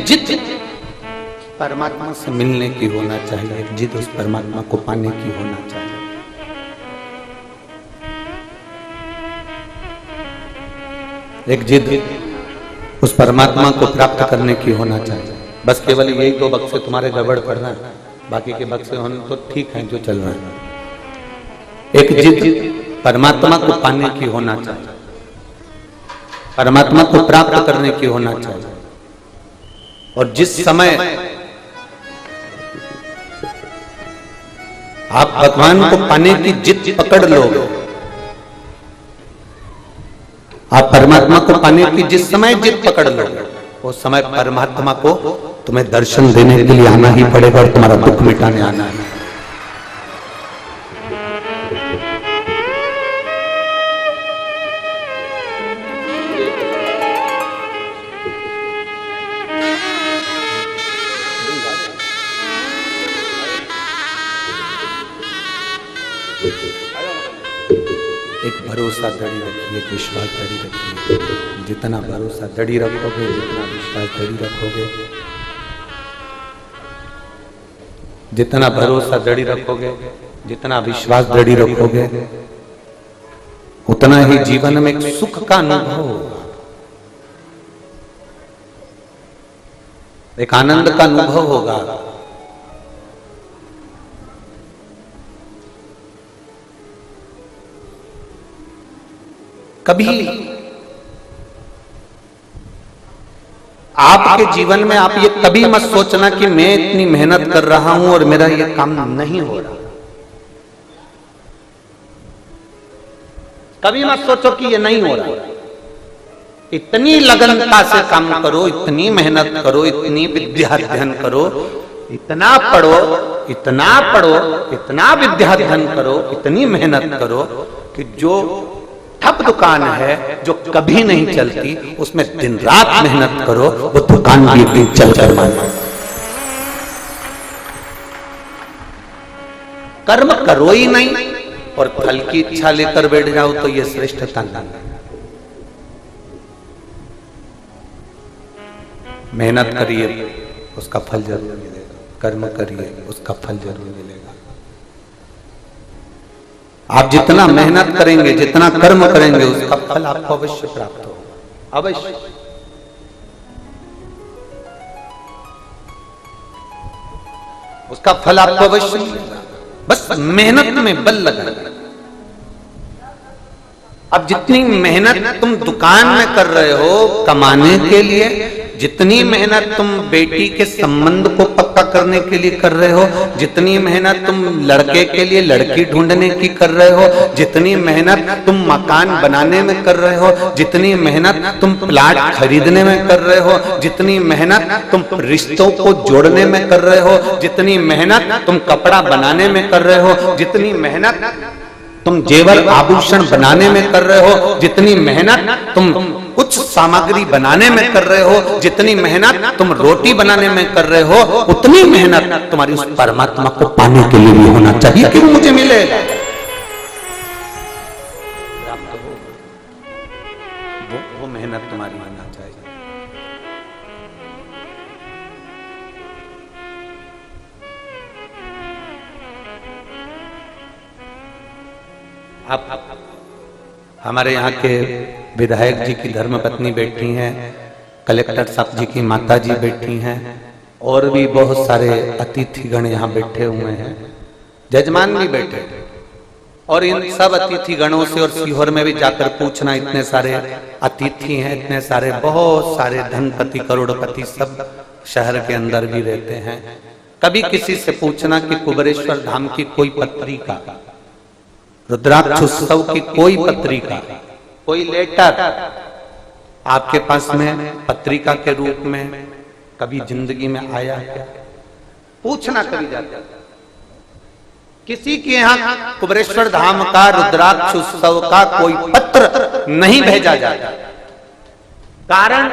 जिद परमात्मा से मिलने की होना चाहिए, एक जिद उस परमात्मा को पाने की होना चाहिए। एक जिद उस परमात्मा को प्राप्त करने की होना चाहिए। बस केवल यही 2 बक्से तुम्हारे गड़बड़ पड़ना है, बाकी के बक्से होने तो ठीक है जो चल रहा है। एक जिद परमात्मा को पाने की होना चाहिए, परमात्मा को प्राप्त करने की होना चाहिए। और जिस समय आप भगवान को पाने की जिद पकड़ लोगे, आप परमात्मा को पाने की जिस समय जिद पकड़ लोगे, उस समय परमात्मा को तुम्हें दर्शन देने के लिए आना ही पड़ेगा और तुम्हारा दुख मिटाने आना है। एक भरोसा दड़ी रखिए, एक विश्वास दड़ी रखिए। जितना भरोसा दड़ी रखोगे, जितना विश्वास दड़ी रखोगे, जितना भरोसा दड़ी रखोगे, जितना विश्वास दड़ी रखोगे, उतना ही जीवन में एक सुख का अनुभव होगा, एक आनंद का अनुभव होगा। कभी आपके जीवन में आप ये कभी मत सोचना कि मैं इतनी मेहनत कर रहा हूं और मेरा ये काम नहीं हो रहा। कभी मत सोचो कि ये नहीं हो रहा। इतनी लगनता से काम करो, इतनी मेहनत करो, इतनी विद्या अध्ययन करो, इतना पढ़ो, इतना पढ़ो, इतना विद्या अध्ययन करो, इतनी मेहनत करो, कि जो ठप दुकान है, जो कभी नहीं चलती, उसमें दिन रात मेहनत करो, वो दुकान भी एक दिन चल कर माने। कर्म करो ही नहीं और फल की इच्छा लेकर बैठ जाओ तो ये श्रेष्ठता नहीं। मेहनत करिए, उसका फल जरूर मिलेगा। कर्म करिए, उसका फल जरूर मिलेगा। आप जितना मेहनत करेंगे, जितना कर्म करेंगे, उसका फल आपको अवश्य प्राप्त होगा, अवश्य। उसका फल आपको अवश्य मिलेगा, बस मेहनत में बल लगाना। अब जितनी मेहनत तुम दुकान में कर रहे हो कमाने के लिए, जितनी मेहनत तुम बेटी के संबंध को पक्का करने के लिए कर रहे हो, जितनी मेहनत तुम लड़के के लिए लड़की ढूंढने की कर रहे हो, जितनी मेहनत तुम मकान बनाने में कर रहे हो, जितनी मेहनत तुम प्लाट खरीदने में कर रहे हो, जितनी मेहनत तुम रिश्तों को जोड़ने में कर रहे हो, जितनी मेहनत तुम कपड़ा बनाने में कर रहे हो, जितनी मेहनत तुम जेवर आभूषण बनाने में कर रहे हो, जितनी मेहनत तुम कुछ सामग्री बनाने में कर रहे हो, जितनी मेहनत तुम रोटी बनाने में कर रहे हो, उतनी मेहनत तुम्हारी उस परमात्मा को पाने के लिए भी होना चाहिए कि मुझे मिलेगा। वो मेहनत तुम्हारी होना चाहिए। आप हमारे यहाँ के विधायक जी की धर्मपत्नी बैठी हैं, कलेक्टर साहब जी की माता जी बैठी हैं, और भी बहुत सारे अतिथिगण यहाँ बैठे हुए हैं, जजमान भी बैठे। और इन सब अतिथि गणों से और सीहोर में भी जाकर पूछना, इतने सारे अतिथि हैं, इतने सारे बहुत सारे धनपति करोड़पति सब शहर के अंदर भी रहते हैं। कभी किसी से पूछना कि कुबेरेश्वर धाम की कोई पत्रिका, रुद्राक्ष उत्सव की कोई पत्रिका, कोई लेटर आपके पास में पत्रिका के रूप में कभी जिंदगी में आया है? पूछना कभी जाता। किसी के यहाँ कुबेरेश्वर धाम का रुद्राक्ष उत्सव का कोई पत्र नहीं भेजा जाता। कारण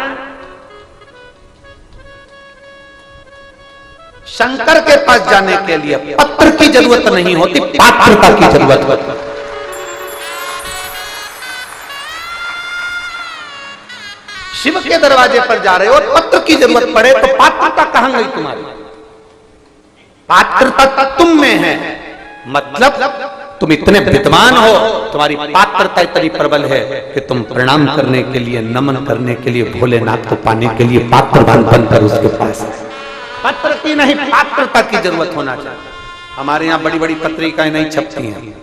शंकर के पास जाने के लिए पत्र की जरूरत नहीं होती, पात्रता की जरूरत होती। शिव के दरवाजे पर जा रहे हो, पत्र की जरूरत पड़े तो पात्रता कहां गई तुम्हारी? पात्रता तुम में है, मतलब तुम इतने विद्वान हो, तुम्हारी पात्रता इतनी प्रबल है कि तुम प्रणाम करने के लिए, नमन करने के लिए, भोलेनाथ को पाने के लिए पात्रवान बनकर उसके पास। पत्र की नहीं, पात्रता की जरूरत होना चाहिए। हमारे यहाँ बड़ी बड़ी पत्रिकाएं नहीं छपती हैं।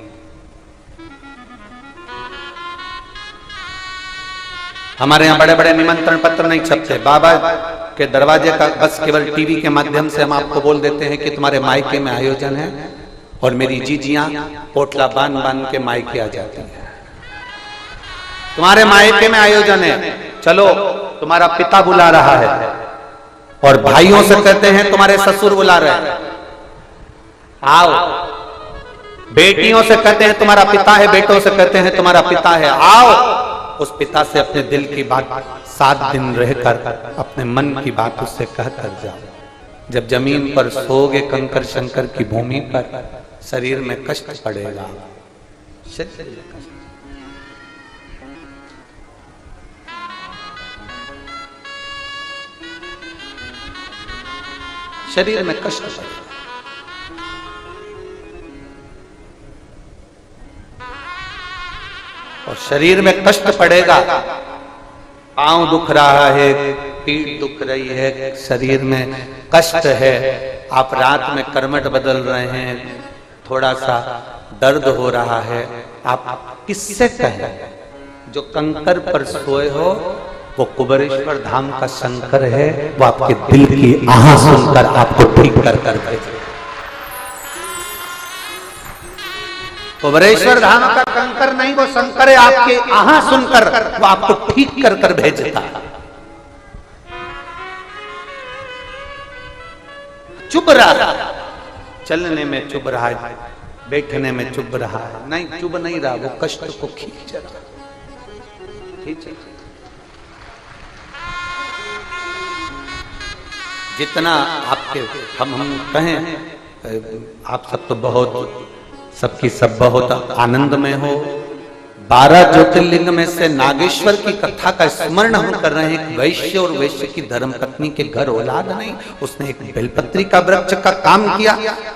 हमारे यहाँ बड़े बड़े निमंत्रण पत्र नहीं छपते। बाबा के दरवाजे का बस केवल टीवी के माध्यम से हम आपको बोल देते हैं कि तुम्हारे मायके में आयोजन है, और मेरी जीजियां पोटला बांध बांध के मायके आ जाती हैं। तुम्हारे मायके में आयोजन है, चलो तुम्हारा पिता बुला रहा है, और भाइयों से कहते हैं तुम्हारे ससुर बुला रहे हैं, आओ। बेटियों से कहते हैं तुम्हारा पिता है, बेटों से कहते हैं तुम्हारा पिता है, आओ। उस पिता से अपने दिल की बात 7 दिन रहकर अपने मन की बात उससे कहकर जाओ। जब जमीन पर सोओगे कंकर शंकर की भूमि पर, शरीर में कष्ट पड़ेगा, शरीर में कष्ट। शरीर में कष्ट पड़ेगा। और शरीर में कष्ट पड़ेगा, पांव दुख रहा है, पीठ दुख रही है, शरीर में कष्ट है, आप रात में कर्मठ बदल रहे हैं, थोड़ा सा दर्द हो रहा है, आप किससे कहें? जो कंकर पर सोए हो वो कुबेरेश्वर धाम का शंकर है, वो आपके दिल की आह सुनकर आपको ठीक कर कर भेजे। कुबेरेश्वर धाम का कंकर नहीं, वो शंकर है, आपके आह सुनकर वो आपको ठीक कर कर भेजता। चुभ रहा, चलने में चुभ रहा है, बैठने में चुभ रहा है, नहीं चुभ नहीं रहा, वो कष्ट को खींच रहा। ठीक है, जितना आपके हम कहें, आप सब तो बहुत सबकी सब बहुत आनंद में हो। 12 ज्योतिर्लिंग में से नागेश्वर की कथा का स्मरण हम कर रहे हैं। वैश्य और वैश्य की धर्म पत्नी के घर औलाद नहीं, उसने एक बेलपत्री का वृक्ष का काम किया,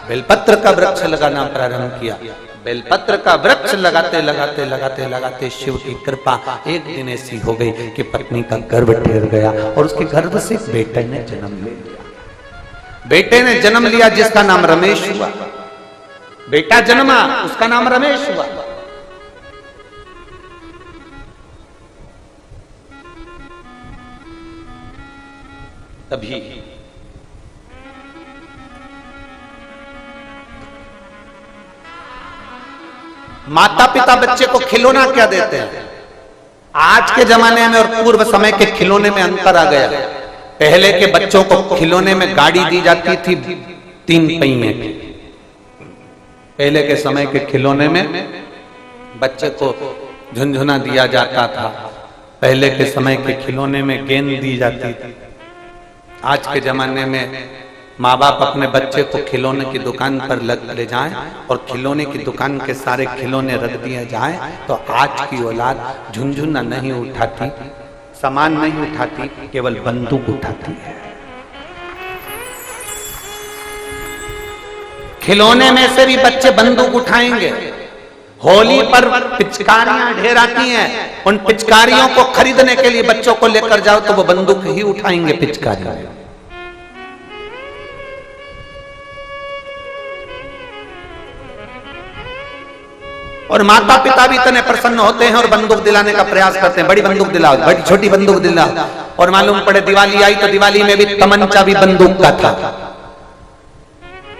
बेलपत्र का वृक्ष लगाना प्रारंभ किया। बेलपत्र का वृक्ष लगाते लगाते लगाते लगाते शिव की कृपा एक दिन ऐसी हो गई कि पत्नी का गर्भ टेर गया और उसके गर्भ से बेटे ने जन्म ले लिया। बेटे ने जन्म लिया जिसका नाम रमेश हुआ। बेटा जन्मा, उसका नाम रमेश हुआ। तभी माता पिता बच्चे को खिलौना क्या देते हैं? आज के जमाने में और पूर्व समय के खिलौने में अंतर आ गया। पहले के बच्चों को खिलौने में गाड़ी दी जाती थी 3 पहिए की। पहले के समय के खिलौने में बच्चे को झुनझुना दिया जाता था। पहले के समय के खिलौने में गेंद दी जाती थी। आज के जमाने में माँ बाप अपने बच्चे को खिलौने की दुकान पर ले जाएं और खिलौने की दुकान के सारे खिलौने रख दिए जाएं, तो आज की औलाद झुनझुना नहीं उठाती, सामान नहीं उठाती, केवल बंदूक उठाती है। खिलौने में से भी बच्चे बंदूक उठाएंगे। होली पर पिचकारियां ढेर आती हैं, उन पिचकारियों को खरीदने के लिए बच्चों को लेकर जाओ तो वो बंदूक ही उठाएंगे पिचकारियां। और माता पिता भी इतने प्रसन्न होते हैं और बंदूक दिलाने का प्रयास करते हैं। बड़ी बंदूक दिलाओ, बड़ी छोटी बंदूक दिलाओ। और मालूम पड़े दिवाली आई तो दिवाली में भी तमंचा भी बंदूक का था।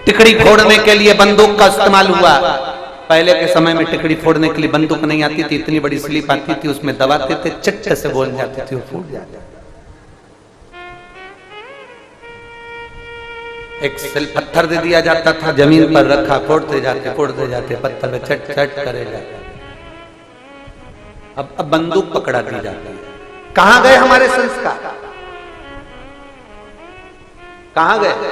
टिकड़ी फोड़ने के लिए बंदूक का इस्तेमाल हुआ। पहले के समय में टिकड़ी फोड़ने के लिए बंदूक नहीं आती थी, इतनी बड़ी स्लिप आती थी, उसमें दबाते थे, चट्टे से बोल जाती थी, वो फूट जाती। एक सिल पत्थर दे दिया जाता था, जमीन पर रखा, फोड़ते जाते पत्थर में चट चट करे जाते। अब बंदूक पकड़ा दी जाती है। कहां गए हमारे संस्कार? कहां गए?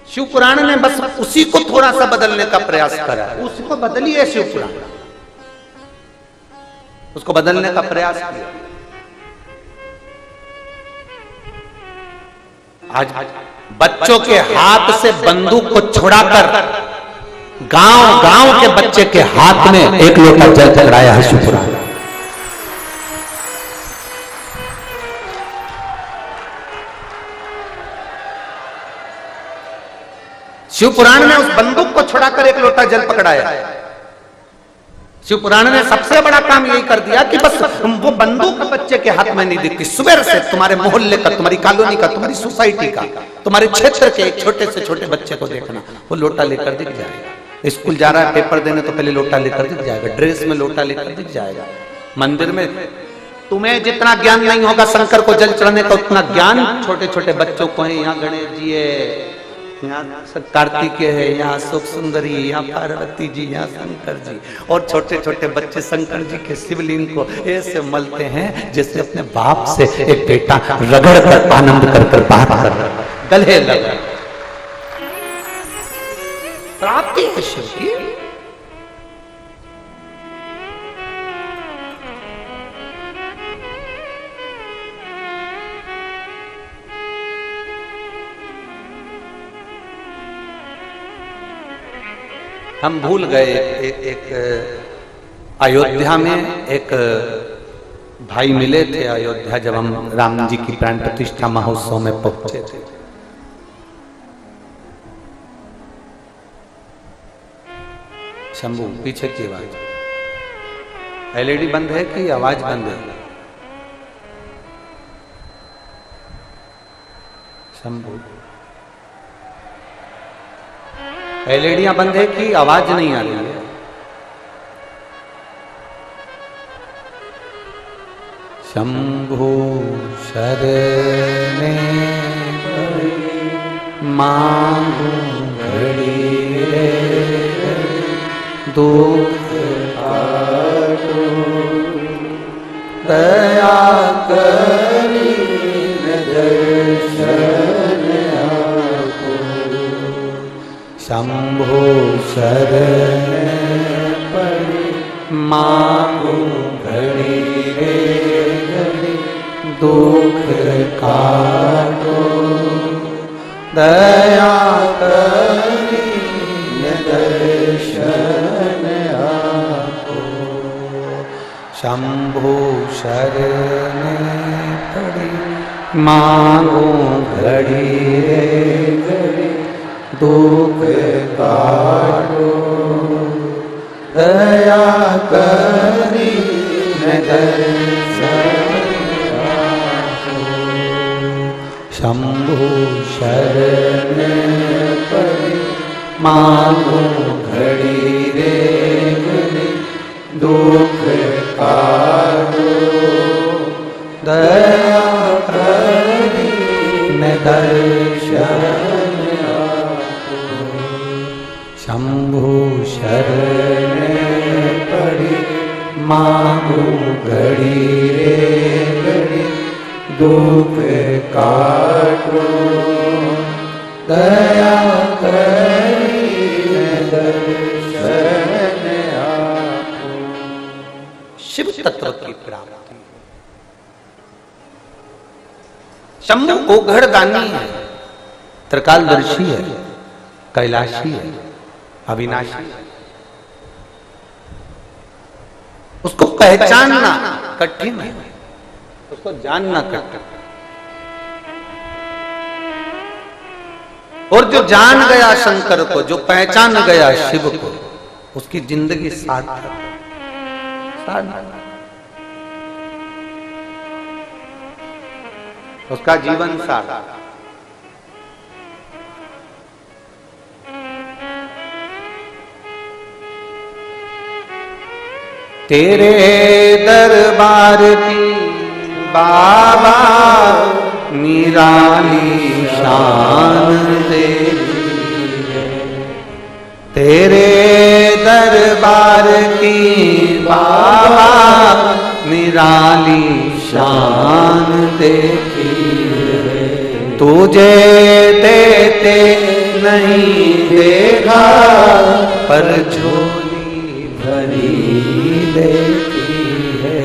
शिव पुराण ने बस उसी को थोड़ा सा बदलने का प्रयास करा। उसको बदलिए, शिव पुराण उसको बदलने का प्रयास किया। आज बच्चों के हाथ से बंदूक को छुड़ाकर गांव गांव के बच्चे के हाथ में एक लोटा जल चढ़ाया है शिव पुराण। शिव पुराण ने उस बंदूक को छुड़ाकर एक लोटा जल पकड़ाया। शिव पुराण ने सबसे बड़ा काम यही कर दिया कि बस वो बंदूक बच्चे के हाथ में नहीं दिखती। सुबह से तुम्हारे मोहल्ले का, तुम्हारी कॉलोनी का, तुम्हारी सोसाइटी का, तुम्हारे क्षेत्र के एक छोटे से छोटे बच्चे को देखना, वो लोटा लेकर दिख जाएगा। स्कूल जा रहा है पेपर देने तो पहले लोटा लेकर दिख जाएगा, ड्रेस में लोटा लेकर दिख जाएगा। मंदिर में तुम्हें जितना ज्ञान नहीं होगा शंकर को जल चढ़ाने का, उतना ज्ञान छोटे छोटे बच्चों को है। यहाँ गणेश जी है, यहाँ कार्तिकेय है, यहाँ सुख सुंदरी, यहाँ पार्वती जी, यहाँ शंकर जी। और छोटे छोटे बच्चे शंकर जी के शिवलिंग को ऐसे मलते हैं जैसे अपने बाप से एक बेटा रगड़ कर आनंद कर बात कर रहा है, गले लगा। प्राप्ति है शिव की। हम भूल गए एक अयोध्या में एक भाई मिले थे अयोध्या, जब हम राम जी की प्राण प्रतिष्ठा महोत्सव में पहुंचे थे। शंभू पीछे की आवाज, एलईडी बंद है कि आवाज बंद है? शंभू एलईडियां बंद है कि आवाज नहीं आ रही है? शंभु शरणे मांगू घड़ी रे दुख काटो, दया करी दर्शन आपो, शंभो शरण पड़ी मांगो घड़ी रे घड़ी, दुख काटो, दया करी दर्शन आपो, शंभो शरण पड़ी मांगो घड़ी रे घड़ी, दुख काटो, दया करी दर्शन आपो, शंभो शरण पड़ी मांगो घड़ी रे घड़ी, दुख काटो, दया करी दर्शन आपो, शंभो शरण पड़ी मांगो घड़ी रे घड़ी, दुख काटो, दया करी दर्शन आपो। शिव तत्व की प्राप्ति। शंभु ओघड़दानी है, त्रिकालदर्शी है, कैलाशी है, अविनाशी है। उसको पहचानना कठिन है, उसको जानना कठिन। और जो जान गया शंकर को, जो पहचान गया शिव को, उसकी जिंदगी सार्थक है। उसका जीवन सार्थक। तेरे दरबार की बाबा निराली शान तेरी है, तेरे दरबार की बाबा निराली शान तेरी है, तुझे देते नहीं देखा पर झोली भरी देती है।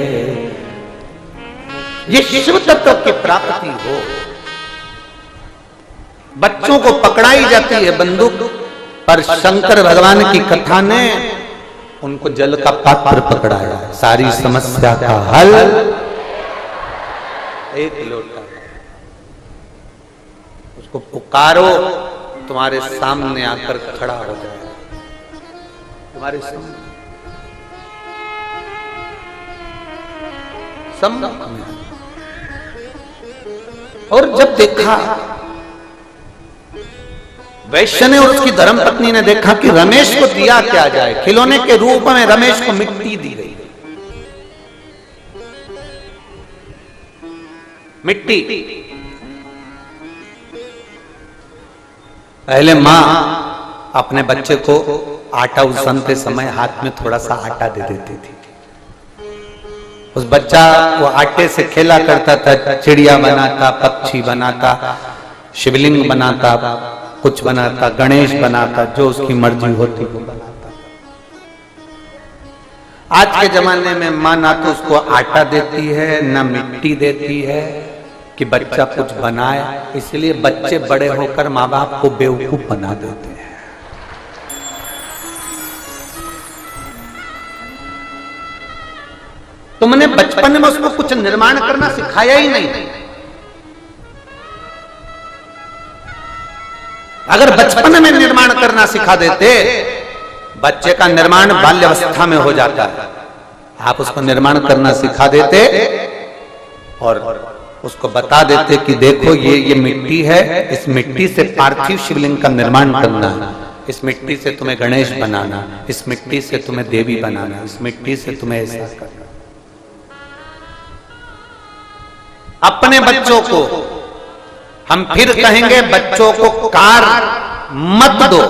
ये शिव तत्व की प्राप्ति हो। बच्चों को पकड़ाई जाती है बंदूक, पर शंकर भगवान की कथा ने उनको जल का पात्र पकड़ाया। सारी समस्या का हल एक लोटा। उसको पुकारो, तुम्हारे सामने आकर खड़ा हो जाए, तुम्हारे सामने सम्मुख में। और जब देखा, वैश्य ने और उसकी धर्मपत्नी ने देखा कि रमेश को दिया क्या जाए, खिलौने के रूप में रमेश को मिट्टी दी गई। मिट्टी। पहले मां अपने बच्चे को आटा उसनते समय हाथ में थोड़ा सा आटा दे देती थी। उस बच्चा वो आटे से खेला करता था, चिड़िया बनाता, पक्षी बनाता, शिवलिंग बनाता, कुछ बनाता, गणेश बनाता, जो उसकी मर्जी होती वो बनाता। आज के जमाने में मां ना तो उसको आटा देती है, ना मिट्टी देती है कि बच्चा कुछ बनाए। इसलिए बच्चे बड़े होकर माँ बाप को बेवकूफ बना देते हैं। तुमने बचपन में उसको कुछ निर्माण करना सिखाया ही नहीं। अगर बचपन में निर्माण करना सिखा देते, बच्चे का निर्माण बाल्यावस्था में हो जाता है। आप उसको निर्माण करना सिखा देते और उसको बता देते कि देखो ये मिट्टी है, इस मिट्टी से पार्थिव शिवलिंग का निर्माण करना है, इस मिट्टी से तुम्हें गणेश बनाना, इस मिट्टी से तुम्हें देवी बनाना, इस मिट्टी से तुम्हें ऐसा करना। अपने बच्चों को हम फिर कहेंगे, बच्चों को कार मत दो,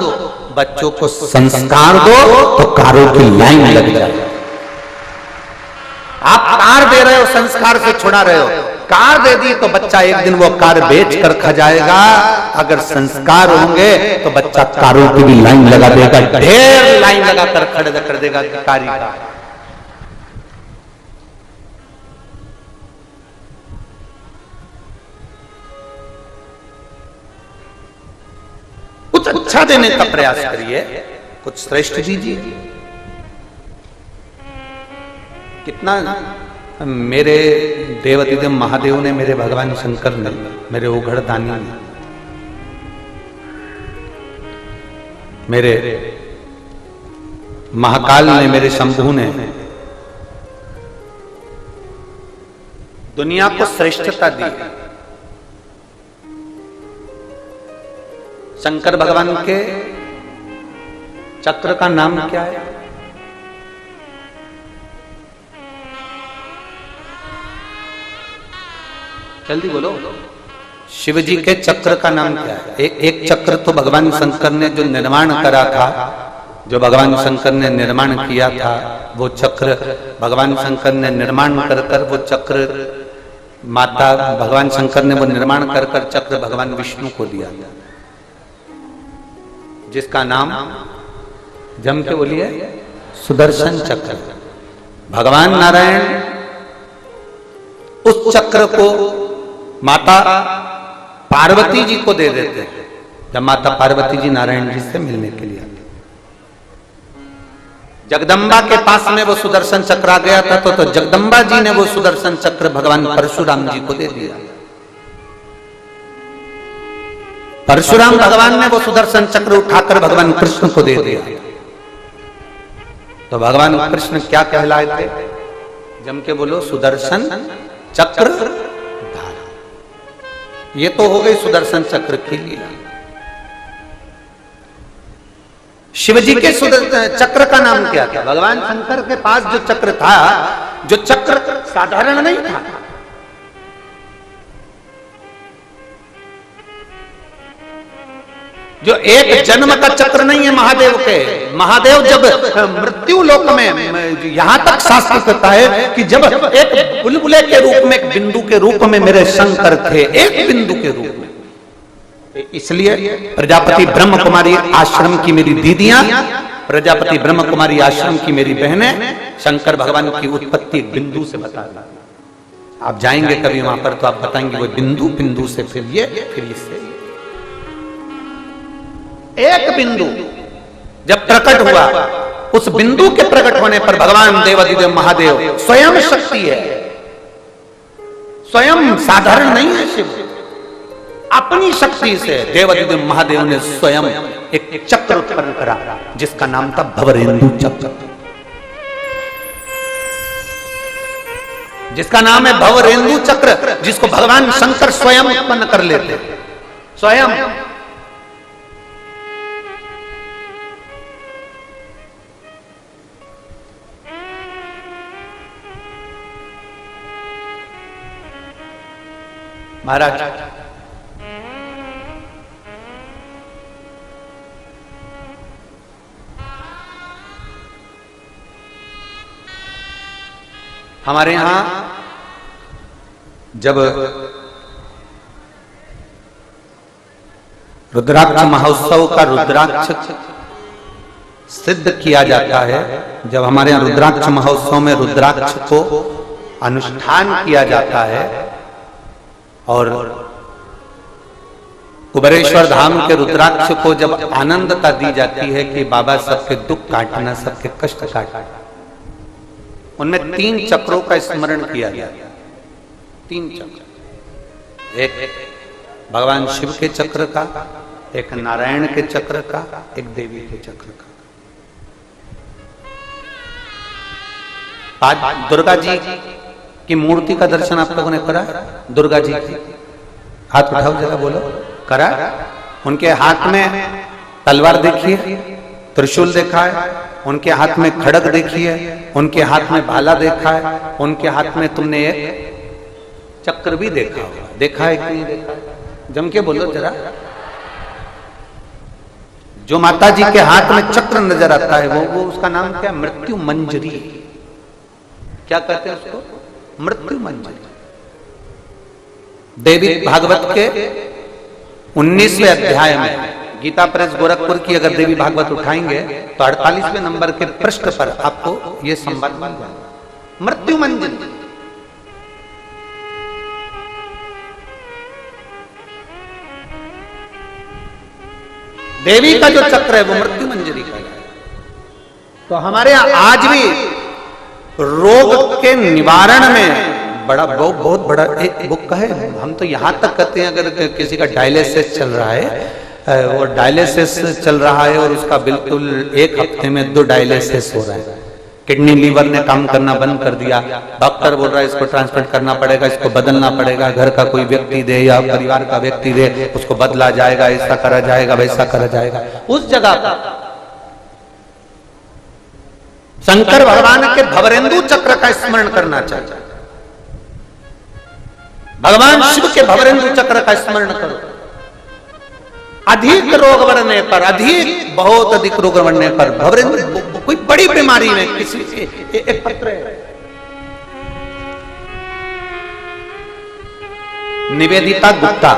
बच्चों को संस्कार दो तो कारों की लाइन लग जाए। आप कार दे रहे हो, संस्कार से छुड़ा रहे हो। कार दे दी तो बच्चा एक दिन वो कार बेच कर खा जाएगा। अगर संस्कार होंगे तो बच्चा कारों की भी लाइन लगा देगा, ढेर लाइन लगाकर खड़ा कर देगा कि कारी का। कुछ अच्छा देने का प्रयास करिए, कुछ श्रेष्ठ दीजिए। कितना मेरे देवाधिदेव महादेव ने, मेरे भगवान शंकर ने, मेरे उघड़ दानी ने, मेरे महाकाल ने, मेरे शंभू ने दुनिया को श्रेष्ठता दी। शंकर भगवान के चक्र का नाम क्या है? जल्दी बोलो। शिव जी के चक्र का नाम क्या है? एक चक्र तो भगवान शंकर ने जो निर्माण करा था, जो भगवान शंकर ने निर्माण किया था, वो चक्र भगवान शंकर ने निर्माण कर वो चक्र माता भगवान शंकर ने वो निर्माण कर चक्र भगवान विष्णु को दिया, जिसका नाम जम के बोलिए सुदर्शन चक्र। भगवान नारायण उस चक्र को माता पार्वती जी को दे देते हैं जब माता पार्वती जी नारायण जी से मिलने के लिए आती। जगदम्बा के पास में वो सुदर्शन चक्र आ गया था तो जगदम्बा जी ने वो सुदर्शन चक्र भगवान परशुराम जी को दे दिया। परशुराम भगवान ने वो सुदर्शन चक्र उठाकर भगवान कृष्ण को दे दिया। तो भगवान कृष्ण क्या कहलाए थे? जम के बोलो सुदर्शन चक्र। ये तो हो गई सुदर्शन चक्र की लीला। शिवजी के चक्र का नाम क्या था? भगवान शंकर के पास जो चक्र था, जो चक्र साधारण नहीं था, जो एक जन्म का चक्र नहीं है महादेव के। महादेव जब मृत्यु लोक में, यहां तक शास्त्र कहता है कि जब एक बुलबुले के रूप में, एक बिंदु के रूप में मेरे शंकर थे, एक बिंदु के रूप में। इसलिए प्रजापति ब्रह्म कुमारी आश्रम की मेरी दीदियां, प्रजापति ब्रह्म कुमारी आश्रम की मेरी बहनें शंकर भगवान की उत्पत्ति बिंदु से बता रही। आप जाएंगे कभी वहां पर तो आप बताएंगे वो बिंदु, बिंदु से फिर ये, फिर इससे। एक बिंदु जब प्रकट हुआ, उस बिंदु के प्रकट होने पर भगवान देवाधिदेव महादेव स्वयं शक्ति है, स्वयं साधारण नहीं है। शिव अपनी शक्ति से देवाधिदेव महादेव ने स्वयं एक चक्र उत्पन्न करा जिसका नाम था भवरेंदु चक्र, जिसका नाम है भवरेंदु चक्र, जिसको भगवान शंकर स्वयं उत्पन्न कर लेते स्वयं। महाराज हमारे यहां जब रुद्राक्ष महोत्सव का रुद्राक्ष सिद्ध किया जाता है, जब हमारे यहां रुद्राक्ष महोत्सव में रुद्राक्ष को अनुष्ठान किया जाता है और कुबेरेश्वर धाम के रुद्राक्ष को जब आनंदता दी जाती है कि बाबा सबके दुख काटना, सबके कष्ट काटना, उनमें 3 चक्रों का स्मरण किया गया। 3 चक्र, एक भगवान शिव के चक्र का, एक नारायण के चक्र का, एक देवी के चक्र का। आज दुर्गा जी की मूर्ति का दर्शन आप लोगों ने करा? दुर्गा जी की हाथ उठाओ जरा, बोलो करा? उनके हाथ में तलवार देखिए, त्रिशूल देखा है, उनके हाथ में खड़ग देखिए, उनके हाथ में भाला देखा है, उनके हाथ में तुमने एक चक्र भी देखा होगा। देखा है कि नहीं देखा? जम के बोलो जरा। जो माता जी के हाथ में चक्र नजर आता है वो उसका नाम क्या? मृत्यु मंजरी। क्या कहते हैं उसको? मृत्यु मंजरी। देवी भागवत के 19वें अध्याय में, गीता प्रेस गोरखपुर की अगर देवी भागवत उठाएंगे तो 48वें नंबर के पृष्ठ पर आपको यह संवाद मिल जाएगा। मृत्यु मंजरी। देवी का जो चक्र है वो मृत्यु मंजरी का है। तो हमारे आज भी रोग के निवारण में बड़ा बहुत बड़ा एक बुक है। हम तो यहां तक कहते हैं अगर किसी का डायलिसिस चल रहा है, वो डायलिसिस चल रहा है और उसका बिल्कुल 1 हफ्ते में 2 डायलिसिस हो रहा है, किडनी लीवर ने काम करना बंद कर दिया, डॉक्टर बोल रहा है इसको ट्रांसप्लांट करना पड़ेगा, इसको बदलना पड़ेगा, घर का कोई व्यक्ति दे या परिवार का व्यक्ति दे, उसको बदला जाएगा, ऐसा करा जाएगा, वैसा करा जाएगा। उस जगह पर शंकर भगवान के भवरेंदु चक्र का स्मरण करना चाहिए। भगवान शिव के भवरेंदु चक्र का स्मरण करो। अधिक रोग बढ़ने पर, बहुत अधिक रोग बढ़ने पर, भवरेंदु कोई बड़ी बीमारी में किसी एक पत्र है, निवेदिता गुप्ता,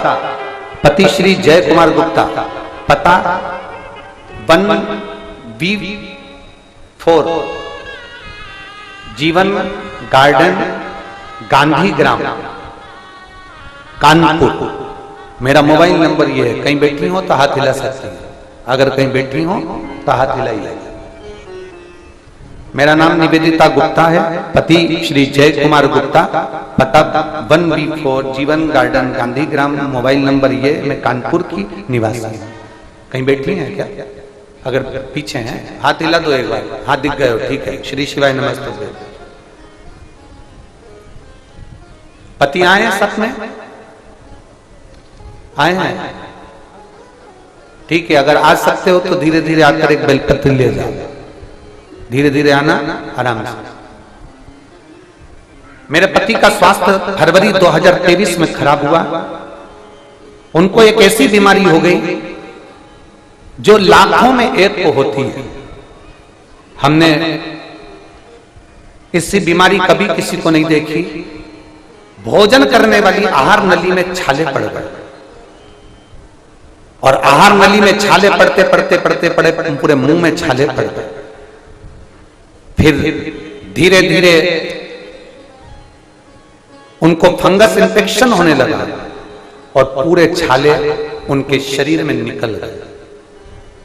पति श्री जय कुमार गुप्ता, पता 1B4 जीवन गार्डन, गांधी ग्राम, कानपुर। मेरा मोबाइल नंबर ये है, कहीं बैठी हो तो हाथ हिला सकती है, अगर कहीं बैठी हो तो हाथ हिलाइए। मेरा नाम निवेदिता गुप्ता है, पति श्री जय कुमार गुप्ता, पता 1B4 जीवन गार्डन, गांधी ग्राम, मोबाइल नंबर ये, मैं कानपुर की निवासी हूं। कहीं बैठी हैं क्या? अगर पीछे हैं हाथ हिला दो एक बार। हाथ दिख गए हो? ठीक है। श्री शिवाय नमस्ते। पति आए हैं साथ में? आए हैं? ठीक है। अगर आ सकते हो तो धीरे धीरे आकर एक बेलपत्र ले जाओ, धीरे धीरे आना, आराम से। मेरे पति का स्वास्थ्य फरवरी 2023 में खराब हुआ। उनको एक ऐसी बीमारी हो गई जो लाखों में एक को होती है। हमने इससे बीमारी कभी किसी को नहीं देखी। भोजन करने वाली आहार नली में छाले पड़ गए और आहार नली में छाले पड़ते पड़ते पड़ते पड़े पूरे मुंह में छाले पड़ गए। फिर धीरे धीरे उनको फंगस इन्फेक्शन होने लगा और पूरे छाले उनके शरीर में निकल गए।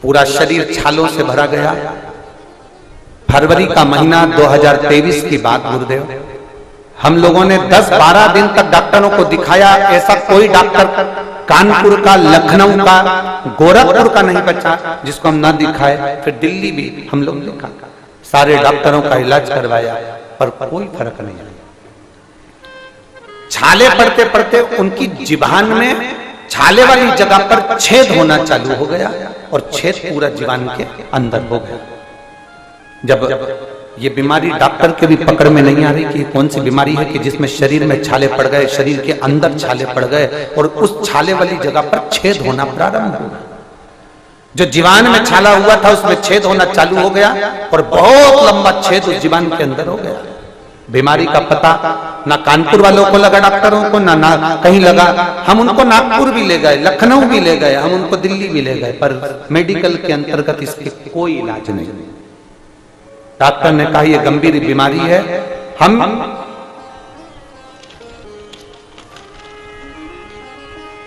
पूरा शरीर छालों से भरा गया। फरवरी का महीना 2023 की बात गुरुदेव। हम लोगों ने 10-12 दिन तक डॉक्टरों को दिखाया। ऐसा कोई डॉक्टर कानपुर का, लखनऊ का, गोरखपुर का नहीं बचा जिसको हम ना दिखाए। फिर दिल्ली भी हम लोग दिखा, सारे डॉक्टरों का इलाज करवाया पर कोई फर्क नहीं आया। छाले पड़ते पड़ते उनकी जिबान में छाले वाली जगह पर छेद होना चालू हो गया और छेद पूरा जीवान के अंदर हो गया। जब ये बीमारी डॉक्टर के भी पकड़ में नहीं आ रही कि कौन सी बीमारी है कि जिसमें शरीर में छाले पड़ गए, शरीर के अंदर छाले पड़ गए और उस छाले वाली जगह पर छेद होना प्रारंभ हो गया। जो जीवान में छाला हुआ था उसमें छेद होना चालू हो गया और बहुत लंबा छेद उस जीवान के अंदर हो गया। बीमारी का पता ना कानपुर वालों को लगा, डॉक्टरों को ना कहीं लगा। हम उनको नागपुर भी ले गए, लखनऊ भी ले गए, हम उनको दिल्ली भी ले गए, पर मेडिकल के अंतर्गत इसके कोई इलाज नहीं। डॉक्टर ने कहा यह गंभीर बीमारी है। हम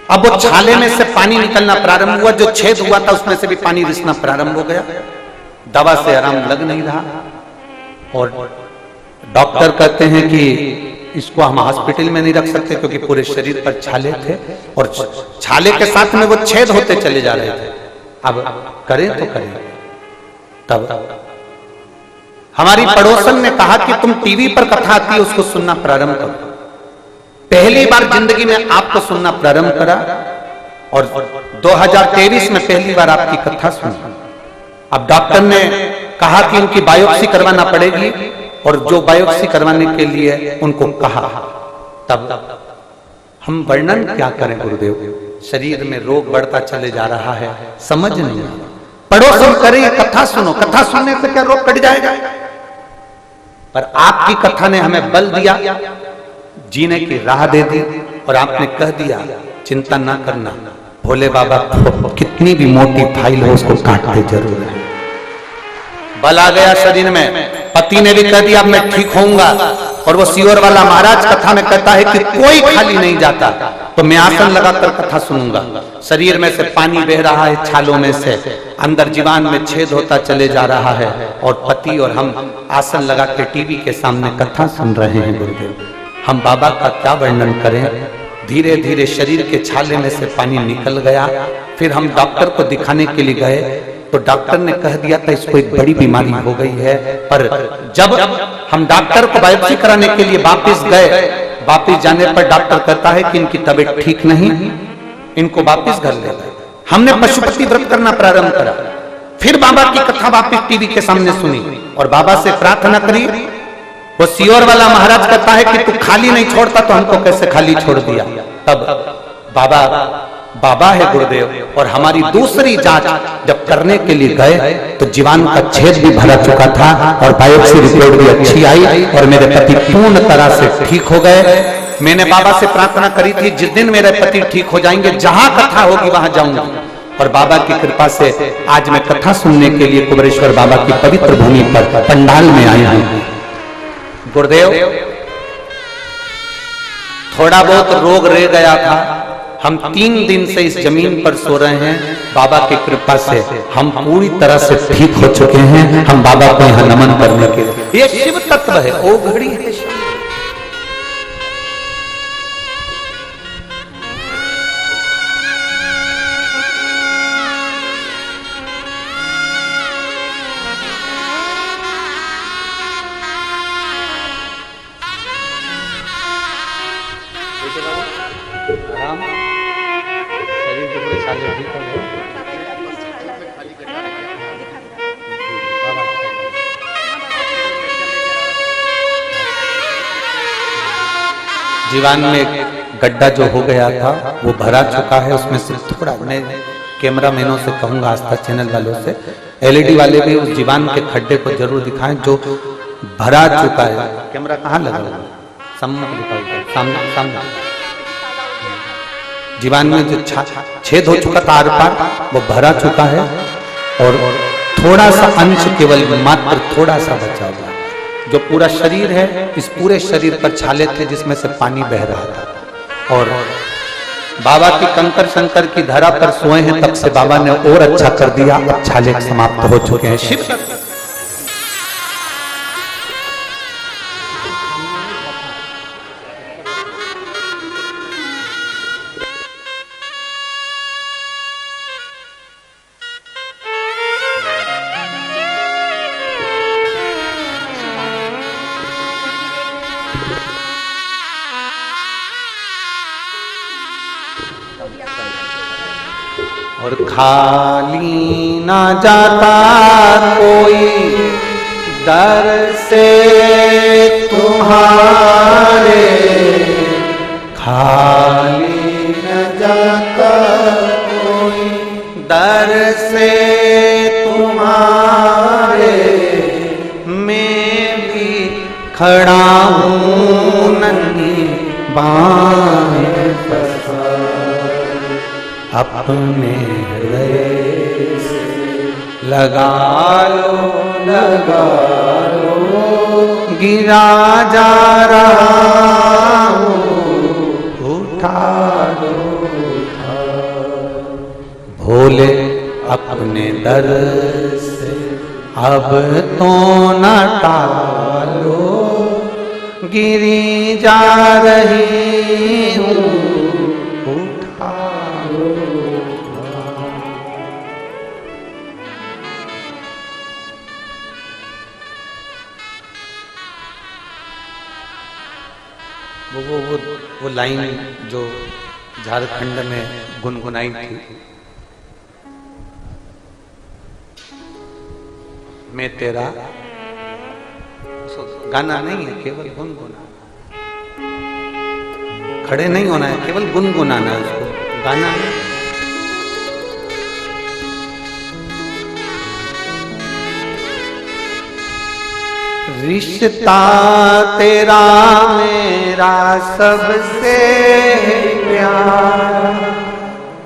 अब वो छाले में से पानी निकलना प्रारंभ हुआ, जो छेद हुआ था उसमें से भी पानी रिसना प्रारंभ हो गया। दवा से आराम लग नहीं रहा और डॉक्टर कहते हैं कि इसको हम हॉस्पिटल में नहीं रख सकते क्योंकि पूरे शरीर पर छाले थे और छाले के साथ में वो छेद होते चले जा रहे थे। अब करें तो करें। तब हमारी पड़ोसन ने कहा कि तुम टीवी पर कथा आती है उसको सुनना प्रारंभ करो। पहली बार जिंदगी में आपको सुनना प्रारंभ करा और 2023 में पहली बार आपकी कथा सुनी। अब डॉक्टर ने कहा कि उनकी बायोप्सी करवाना पड़ेगी और जो बायोप्सी करवाने के लिए उनको कहा, तब हम वर्णन क्या करें गुरुदेव। शरीर में रोग बढ़ता चले जा रहा है, समझ नहीं आ रहा। पड़ोसन करे या कथा सुनो, कथा सुनने से क्या रोग कट जाएगा? पर आपकी कथा ने हमें बल दिया, जीने की राह दे दी, और आपने कह दिया चिंता ना करना, भोले बाबा कितनी भी मोटी फाइल हो उसको काटते जरूर है। बल आ गया शरीर में। पति ने भी कह दिया अब मैं ठीक होऊंगा, और वो सियोर वाला महाराज कथा में कहता है कि कोई खाली नहीं जाता, तो मैं आसन लगाकर कथा सुनूंगा। शरीर में से पानी बह रहा है, छालों में से अंदर जीवान में छेद होता चले जा रहा है, और पति और हम आसन लगा के टीवी के सामने कथा सुन रहे हैं। गुरुदेव, हम बाबा का क्या वर्णन करें। धीरे धीरे शरीर के छाले में से पानी निकल गया। फिर हम डॉक्टर को दिखाने के लिए गए, तो डॉक्टर ने कह दिया था इसको एक बड़ी बीमारी हो गई है। पर जब हम डॉक्टर को बायोप्सी कराने के लिए वापस गए, वापस जाने पर डॉक्टर कहता है कि इनकी तबीयत ठीक नहीं, इनको वापस घर ले गए। हमने पशुपति व्रत करना प्रारंभ करा। फिर बाबा की कथा वापस टीवी के सामने सुनी और बाबा से प्रार्थना करी। वो सियोर वाला महाराज कहता है कि तू खाली नहीं छोड़ता तो हमको कैसे खाली छोड़ दिया। तब बाबा है गुरुदेव, और हमारी दूसरी जांच जब करने के लिए गए तो जीवान का छेद भी भरा चुका था, और बायोप्सी रिपोर्ट भी अच्छी आई, और मेरे पति पूर्ण तरह से ठीक हो गए। मैंने बाबा से प्रार्थना करी थी जिस दिन मेरे पति ठीक हो जाएंगे, जहां कथा होगी वहां जाऊंगा, और बाबा की कृपा से आज मैं कथा सुनने के लिए कुबेरेश्वर बाबा की पवित्र भूमि पर पंडाल में आया हूं। गुरुदेव, थोड़ा बहुत रोग रह गया था। हम 3 दिन से इस जमीन पर सो रहे हैं। बाबा की कृपा से हम पूरी तरह से ठीक हो चुके हैं। हम बाबा को यहाँ नमन करने के लिए, ये शिव तत्व है, ओ घड़ी है शिव। जीवान में गड्ढा जो हो गया था वो भरा चुका है। उसमें से थोड़ा, मैं कैमरा मैनों से कहूंगा, आस्था चैनल वालों से, एलईडी वाले भी उस जीवान के खड्डे को जरूर दिखाएं जो भरा चुका है। कैमरा कहाँ लगा हुआ? सामने। जीवान में जो छेद हो चुका था आर पार, वो भरा चुका है, और थोड़ा सा अंश, केवल मात्र थोड़ा सा बचा हुआ। जो पूरा शरीर है, इस पूरे शरीर पर छाले थे जिसमें से पानी बह रहा था। और बाबा की कंकर शंकर की धरा पर सोए हैं, तब से बाबा ने और अच्छा कर दिया। अब छाले समाप्त हो चुके हैं। शिव और खाली ना जाता कोई दर से तुम्हारे, खाली न जाता कोई दर से तुम्हारे, मैं भी खड़ा हूँ नन्ही बाहें पसार, अपने हृदय से लगा लो, गिरा जा रहा हूँ, उठा लो, भोले अपने दर से अब तो न टालो, गिरी जा रही हूँ, वो लाइन जो झारखंड में गुनगुनाई थी, मैं तेरा, गाना नहीं है, केवल गुनगुना, खड़े नहीं होना है, केवल गुनगुनाना है उसको, गाना नहीं। रिश्ता तेरा मेरा सबसे प्यारा।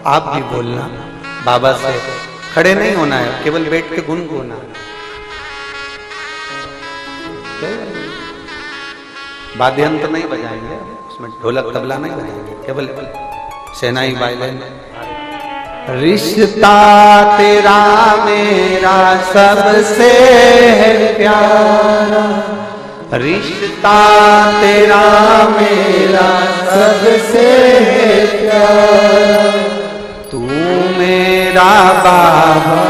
आप भी बोलना बाबा से, खड़े नहीं होना है, केवल बैठ के गुनगुना। वाद्य यंत्र नहीं बजाएंगे, उसमें ढोलक तबला नहीं बजाएंगे, केवल शहनाई वायलिन। रिश्ता तेरा मेरा सबसे प्यारा, रिश्ता तेरा मेरा सबसे प्यारा। तू मेरा बाबा,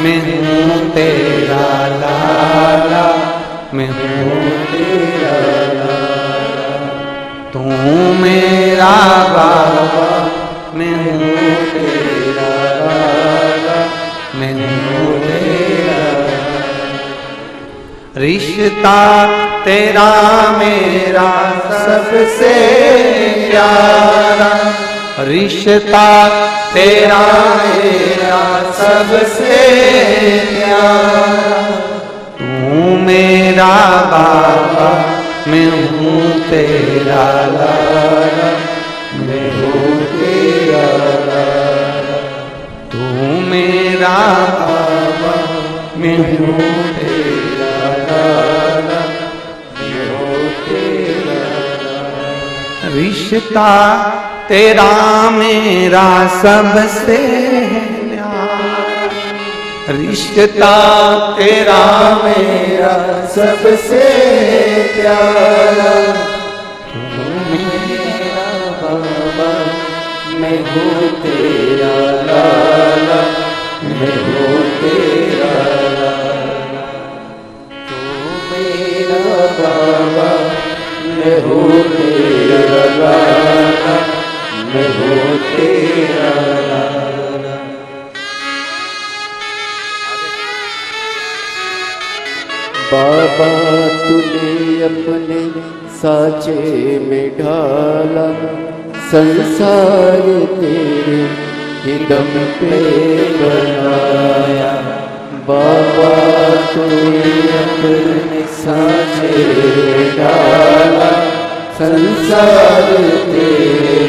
मैं हूँ तेरा लाला, मैं हूँ तेरा लाला। तू मेरा बाबा, मैं हूँ तेरा लाला, मैं हूँ तेरा लाला। रिश्ता तेरा मेरा सबसे प्यारा, रिश्ता तेरा मेरा सबसे प्यारा। तू मेरा बाबा, मैं हूँ तेरा लाला, मैं हूँ तेरा लाला। तू मेरा बाबा, मैं हूँ तेरा लाला, मैं हूँ तेरा लाला। रिश्ता तेरा मेरा सबसे प्यारा, रिश्ता तेरा मेरा सबसे प्यारा। तू मेरा बाबा, मैं हूँ तेरा लाला, मैं हूँ तेरा लाला। तू मेरा बाबा, मैं हूँ तेरा लाला, मैं हूँ तेरा लाला। बाबा तूने अपने साचे में ढाला, संसार तेरे ही दम पे बनाया। बाबा तूने अपने साचे में ढाला, संसार तेरे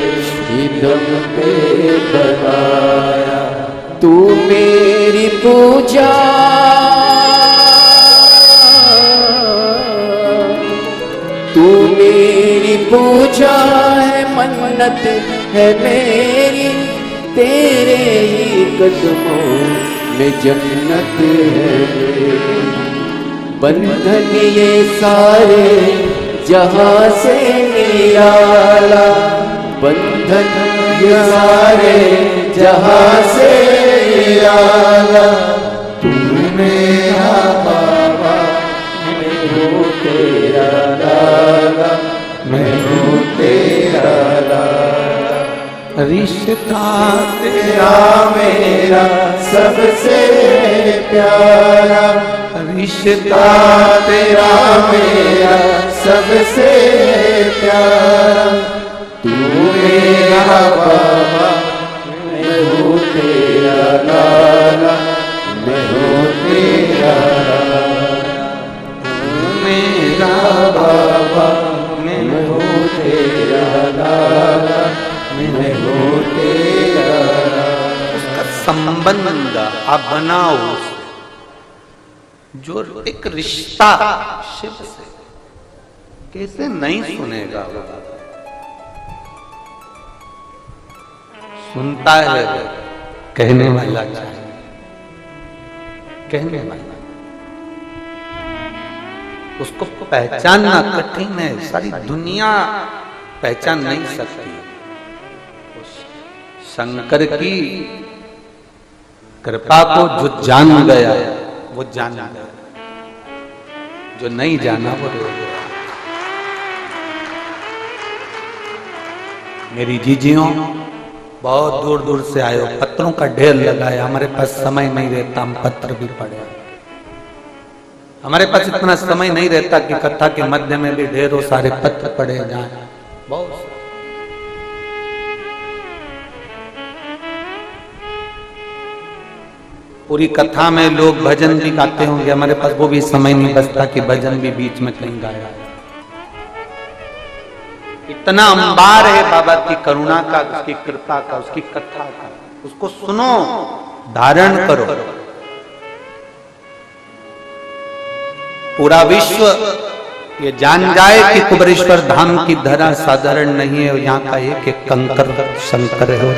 ही दम पे बनाया। तू मेरी पूजा, तू मेरी पूजा है, मन्नत है मेरी, तेरे ही कदमों में जन्नत है मेरी। बंधन ये सारे जहाँ से निराला, बंधन ये सारे जहाँ से निराला। तू मेरा बाबा, मैं हूँ तेरा लाला, मैं हूँ तेरा लाला। रिश्ता तेरा मेरा सबसे प्यारा, रिश्ता तेरा मेरा सबसे प्यारा। तू मेरा बाबा, मैं हूँ तेरा लाला, मैं हूँ तेरा लाला। तू मेरा बाबा, मैं हूँ तेरा लाला, मैं हूँ तेरा लाला। उसका संबंध आप बनाओ, जो एक रिश्ता शिव से कैसे नहीं सुनेगा वो? सुनता है, कहने वाला चाहिए, कहने वाला। उसको पहचानना कठिन है, सारी दुनिया पहचान नहीं सकती। शंकर की कृपा को जो जान गया वो जान गया, जो नहीं जाना वो रह गया। मेरी जीजियों, बहुत दूर दूर से आए हो, पत्रों का ढेर लगा है। हमारे पास समय नहीं रहता, हम पत्र भी पढ़े। हमारे पास इतना समय नहीं रहता कि कथा के मध्य में भी ढेरों सारे पत्र पढ़े जाएं। बहुत पूरी कथा में लोग भजन भी गाते होंगे, हमारे पास वो भी समय नहीं बचता कि भजन भी बीच में कहीं गाया। इतना अंबार है बाबा की करुणा का, उसकी कृपा का, उसकी कथा का। उसको सुनो, धारण करो। पूरा विश्व ये जान जाए कि कुबरेश्वर धाम की धरा साधारण नहीं है, और यहाँ का एक एक कंकर शंकर है।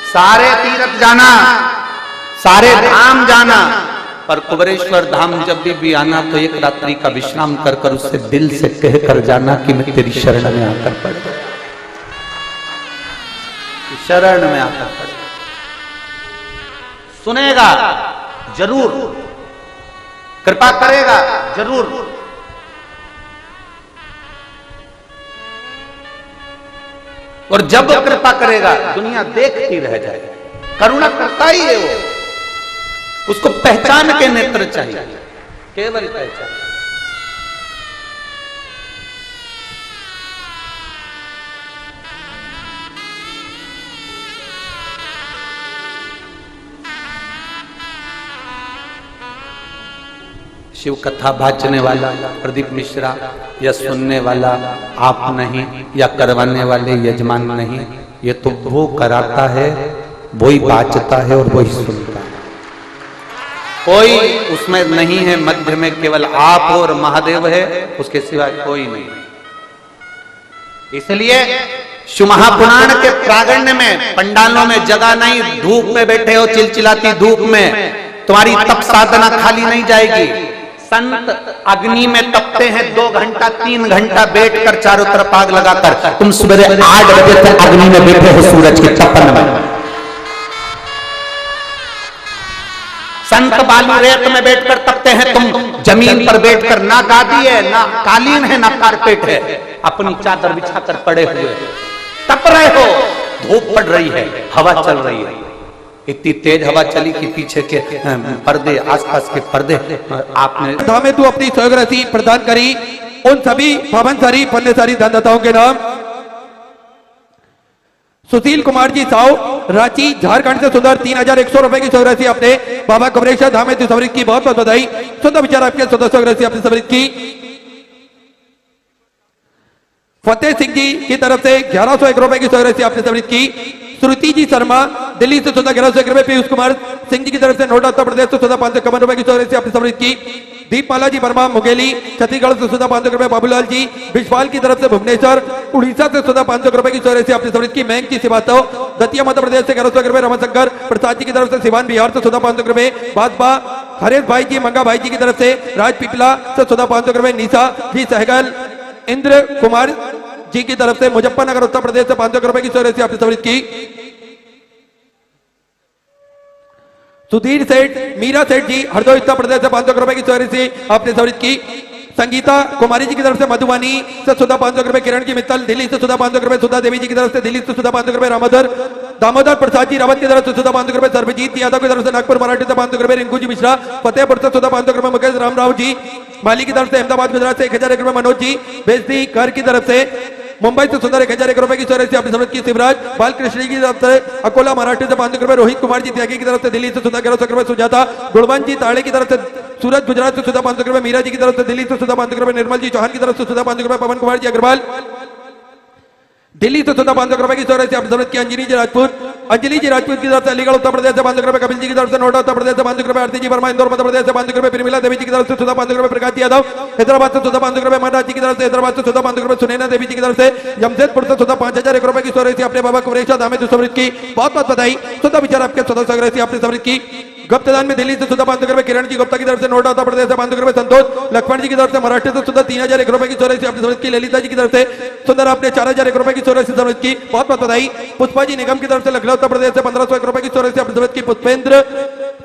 सारे तीर्थ जाना, सारे धाम जाना, पर कुबरेश्वर धाम जब भी आना तो एक रात्रि का विश्राम कर कर उससे दिल से कह कर जाना कि मैं तेरी शरण में आकर पड़ गया, शरण में आकर पड़ गया। सुनेगा जरूर, कृपा करेगा जरूर। और जब कृपा करेगा दुनिया देखती रह जाए। करुणा करता ही है वो, उसको पहचान के नेत्र चाहिए, केवल पहचान। शिव कथा भाचने वाला प्रदीप मिश्रा या सुनने वाला आप नहीं, या करवाने वाले यजमान नहीं, ये तो वो कराता है, वो ही बाचता है और वो ही सुनता है। कोई उसमें नहीं है, मध्य में केवल आप और महादेव है, उसके सिवा कोई नहीं। इसलिए शिव महापुराण के प्रागण्य में पंडालों में जगह नहीं, धूप में बैठे हो, चिलचिलाती धूप में तुम्हारी तप साधना खाली नहीं जाएगी। संत अग्नि में तपते हैं 2 घंटा 3 घंटा बैठकर, चारों तरफ आग लगाकर। तुम सुबह 8 बजे तक अग्नि में बैठे हो सूरज के तपन में। संत बालू रेत में बैठकर तपते हैं, तुम जमीन पर बैठकर, ना गादी है, ना कालीन है, ना कारपेट है, अपनी चादर बिछाकर पड़े हुए तप रहे हो। धूप पड़ रही है, हवा चल रही है, इतनी तेज हवा चली कि पीछे के पर्दे, आसपास के पर्दे आपने धामे तू अपनी सहयोगराशि प्रदान करी उन सभी पावनसारी पुण्यसारी दानदाताओं के नाम। सुशील कुमार जी साव, रांची झारखंड से सुंदर 3100 रुपए की सहयोगराशि अपने बाबा कुबरेश्वर धाम में समृद्ध की बहुत बहुत बधाई। सुंदर विचार आपके सुंदर सहयोगराशि अपने समृद्ध की। फतेह सिंह जी की तरफ से 1101 रुपए की सहयोगराशि आपने समृद्ध की। श्रुति जी शर्मा दिल्ली से 1101 रुपए। पीयूष कुमार सिंह जी की तरफ से नोएडा उत्तर प्रदेश से 551 रुपए की सहयोगराशि आपने समृद्ध की। दीपमाला जी वर्मा मुंगेली छत्तीसगढ़ से 500 रुपए। बाबूलाल जी बिजवाल की तरफ से भुवनेश्वर उड़ीसा से 500 रुपए की सहयोगराशि आपने समृद्ध की। मैंग जी श्रीवास्तव दतिया मध्य प्रदेश से 1101 रुपए। रमशंकर प्रसाद जी की तरफ से सिवान बिहार से 500 रुपए। बाजपा हरेश भाई जी मंगा भाई जी की तरफ से राज पिपला से 500 रुपए। निशा जी सहगल इंद्र कुमार जी की तरफ से मुजफ्फरनगर उत्तर प्रदेश से 500 रुपए की सहयोगराशि आपने समृद्ध की। सुधीर सेठ मीरा सेठ जी हरदोई उत्तर प्रदेश से 500 रुपए की सहयोगराशि आपने समृद्ध की। संगीता कुमारी जी की तरफ से मधुबानी से 500 रुपए। किरण जी मित्तल दिल्ली से 500 रुपए। सुधा देवी जी की तरफ से दिल्ली से 500 रुपए। दामोदर प्रसाद जी रावत की तरफ से 500 रुपए। सर्वजीत यादव की तरफ से नागपुर मराठी से 500 रुपए। रिंकू जी मिश्रा फतेहपुर से 500 रुपए। मुकेश रामराव जी माली की तरफ से अहमदाबाद गुजरात से 1001 रुपए। मनोज जी बेजदी कर की तरफ से मुंबई से सुंदर 1001 रुपए की सहयोगराशि आपने समृद्ध की। शिवराज बालकृष्ण की तरफ से अकोला मराठी से 500 रुपए। रोहित कुमार जी त्यागी की तरफ से दिल्ली से 1100 रुपए। सुजाता गुणवंत जी ताड़े की तरफ से सूरत गुजरात से 500 रुपए। मीरा जी की तरफ से दिल्ली से 500 रुपए। निर्मल जी चौहान की तरफ से 500 रुपए। पवन कुमार जी अग्रवाल दिल्ली से 500 रुपए की सहयोगराशि आपने समृद्ध की। अंजलि जी राजपूत की तरफ से अलीगढ़ उत्तर प्रदेश से 500 रुपए। कपिल जी की तरफ से नोएडा उत्तर प्रदेश से 500 रुपए। आरती जी वर्मा इंदौर मध्य प्रदेश से 500 रुपए। प्रेमिला देवी जी की तरफ से 500 रुपए। प्रकाश यादव हैदराबाद से 500 रुपए। महाराज जी की तरफ से हैदराबाद से 500 रुपए। सुनैना देवी जी की तरफ से जमशेदपुर से 5001 रुपए की सहयोगराशि अपने बाबा कुबरेश्वर धाम में समृद्ध की। बहुत बहुत बधाई। सुधा विचार आपके सदस्य सहयोगराशि आपने समृद्ध की। गुप्तदान में दिल्ली से 500 रुपए। किरण जी गुप्ता की तरफ से नोएडा उत्तर प्रदेश से 500 रुपए। संतोष लक्ष्मण जी की तरफ से मराठी से 3001 रुपए की सहयोगराशि आपने समृद्ध की। ललिता जी की तरफ से सुंदर आपने 4001 रुपए की सहयोगराशि समृद्ध की। बहुत बहुत बधाई। पुष्पा जी निगम की तरफ से लखनऊ उत्तर प्रदेश से 1501 रुपए की सहयोगराशि आपने समृद्ध की। पुष्पेंद्र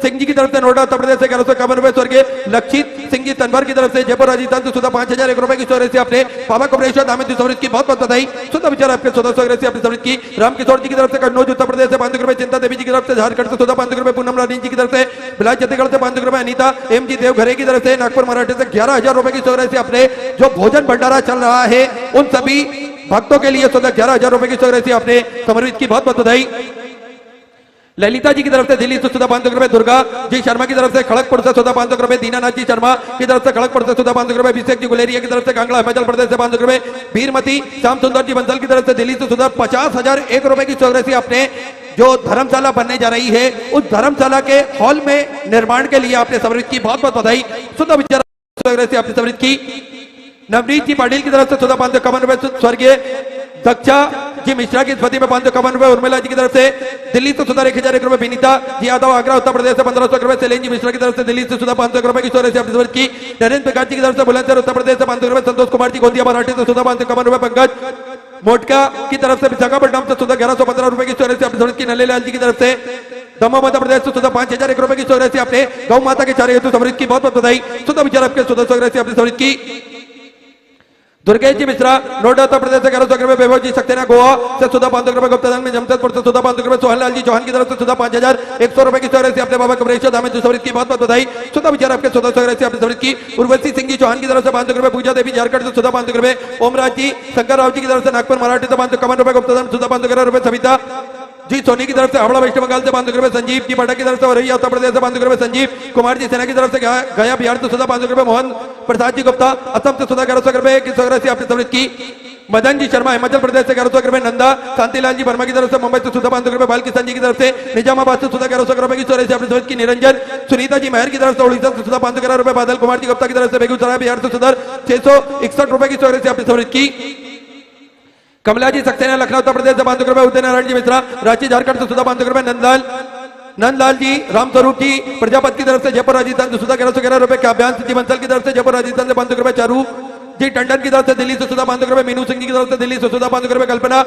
सिंह जी की तरफ से नोएडा उत्तर प्रदेश से 1151 रुपए। स्वर्गीय लक्षित सिंह जी तनवर की तरफ से जयपुर राजस्थान से 5001 रुपए की सहयोगराशि आपने बाबा कुबरेश्वर धाम में समृद्ध की। बहुत बहुत बधाई। सुधा विचार आपके सदस्य सहयोगराशि आपने समृद्ध की। रामकिशोर जी की तरफ से कन्नौज उत्तर प्रदेश से 500 रुपए। चिंता देवी जी की तरफ से झारखंड से 500 रुपए। पूनम रानी जी की तरफ से बिलास छत्तीसगढ़ से 500 रुपए। अनीता एम जी देवघरे की तरफ से नागपुर मराठी से 11000 रुपए की सहयोगराशि अपने जो भोजन भंडारा चल रहा है उन सभी भक्तों के लिए 11,000 रुपए की राशि आपने समर्पित की, बहुत बहुत बधाई। ललिता जी की तरफ से दिल्ली से 500 रुपए, दुर्गा जी शर्मा की तरफ से खड़गपुर से 500 रुपए, दीनानाथ जी शर्मा की तरफ से खड़गपुर से 500 रुपए, अभिषेक जी गुलेरिया की तरफ से कांगड़ा हिमाचल प्रदेश से 500 रुपए, वीरमती श्याम सुंदर जी बंसल की तरफ से दिल्ली से 50,001 रुपए की राशि आपने जो धर्मशाला बनने जा रही है उस धर्मशाला के हॉल में निर्माण के लिए आपने समर्पित की, बहुत बहुत बधाई। सुधा विचार राशि आपने समर्पित की। नवनीत जी पाटिल की तरफ से 551 रुपए, स्वर्गीय दक्षा जी मिश्रा की स्मृति में 551 रुपए, उर्मिला जी की तरफ से दिल्ली से 1,001 रुपए, विनीता जी यादव आगरा उत्तर प्रदेश से 1,500 रुपए, शैलेन जी मिश्रा की तरफ से दिल्ली से 500 रुपए की राशि आपने समर्पित की। नरेंद्र प्रकाश जी की तरफ से बुलंदशहर उत्तर प्रदेश से 500 रुपए, संतोष कुमार जी गोंदिया मराठी से 551 रुपए, पंकज मोटका की तरफ से विशाखापट्टनम से 1115 रुपए की राशि आपने समर्पित की। नलेलाल जी की तरफ से दमोह मध्य प्रदेश से 5,001 रुपए की राशि आपने गौ माता के चारे हेतु समर्पित की, बहुत बहुत बधाई। सुधा विचार आपके 1400 राशि आपने समर्पित की। दुर्गेश जी मिश्रा नोएडा उत्तर प्रदेश से 1100 रुपए, वैभव जी सक्सेना गोवा से 500 रुपए, गुप्तादान में जमशेदपुर से 500 रुपए, सोहनलाल जी चौहान की तरफ से 5,100 रुपए की राशि आपने बाबा कमरेश्वर धाम में समर्पित की, बहुत बहुत बधाई। सुधा विचार आपके 1400 राशि आपने समर्पित की। उर्वशी सिंह जी चौहान की तरफ से 500 रुपए, पूजा देवी झारखंड से 500 रुपए, ओमराज जी शंकर राव जी की तरफ से नागपुर मराठी से 551 रुपए, गुप्तादान 511 रुपए, सविता जी सोनी की तरफ से हावड़ा वेस्ट बंगाल से 500 रुपए, संजीव जी पाठक की तरफ से औरैया उत्तर प्रदेश से 500 रुपए, संजीव कुमार जी सेना की तरफ से गया बिहार से 500 रुपए, मोहन प्रसाद जी गुप्ता असम से 1100 रुपए की राशि आपने समर्पित की। मदन जी शर्मा हिमाचल प्रदेश से 1100 रुपए, नंदा शांतिलाल जी वर्मा की तरफ से मुंबई से 500 रुपए, बालकिशन जी की तरफ से निजामाबाद से 1100 रुपए की राशि आपने समर्पित की। निरंजन सुनीता जी महर की तरफ से उड़ीसा से 511 रुपए, बादल कुमार जी गुप्ता की तरफ से बेगूसराय बिहार से 661 रुपए की राशि आपने समर्पित की। कमला जी सक्सेना लखनऊ उत्तर प्रदेश से 500 रुपए, उदय नारायण जी मिश्रा रांची झारखंड से 500 रुपए, नंदलाल जी रामस्वरूप जी प्रजापति की तरफ से जयपुर राजस्थान से 1111 रुपए, काव्यांश जी बंसल की तरफ से जयपुर राजस्थान से 500 रुपए, चारू जी टंडन की तरफ से दिल्ली से 500 रुपए, मीनू सिंह जी की तरफ से दिल्ली से 500 रुपए, कल्पना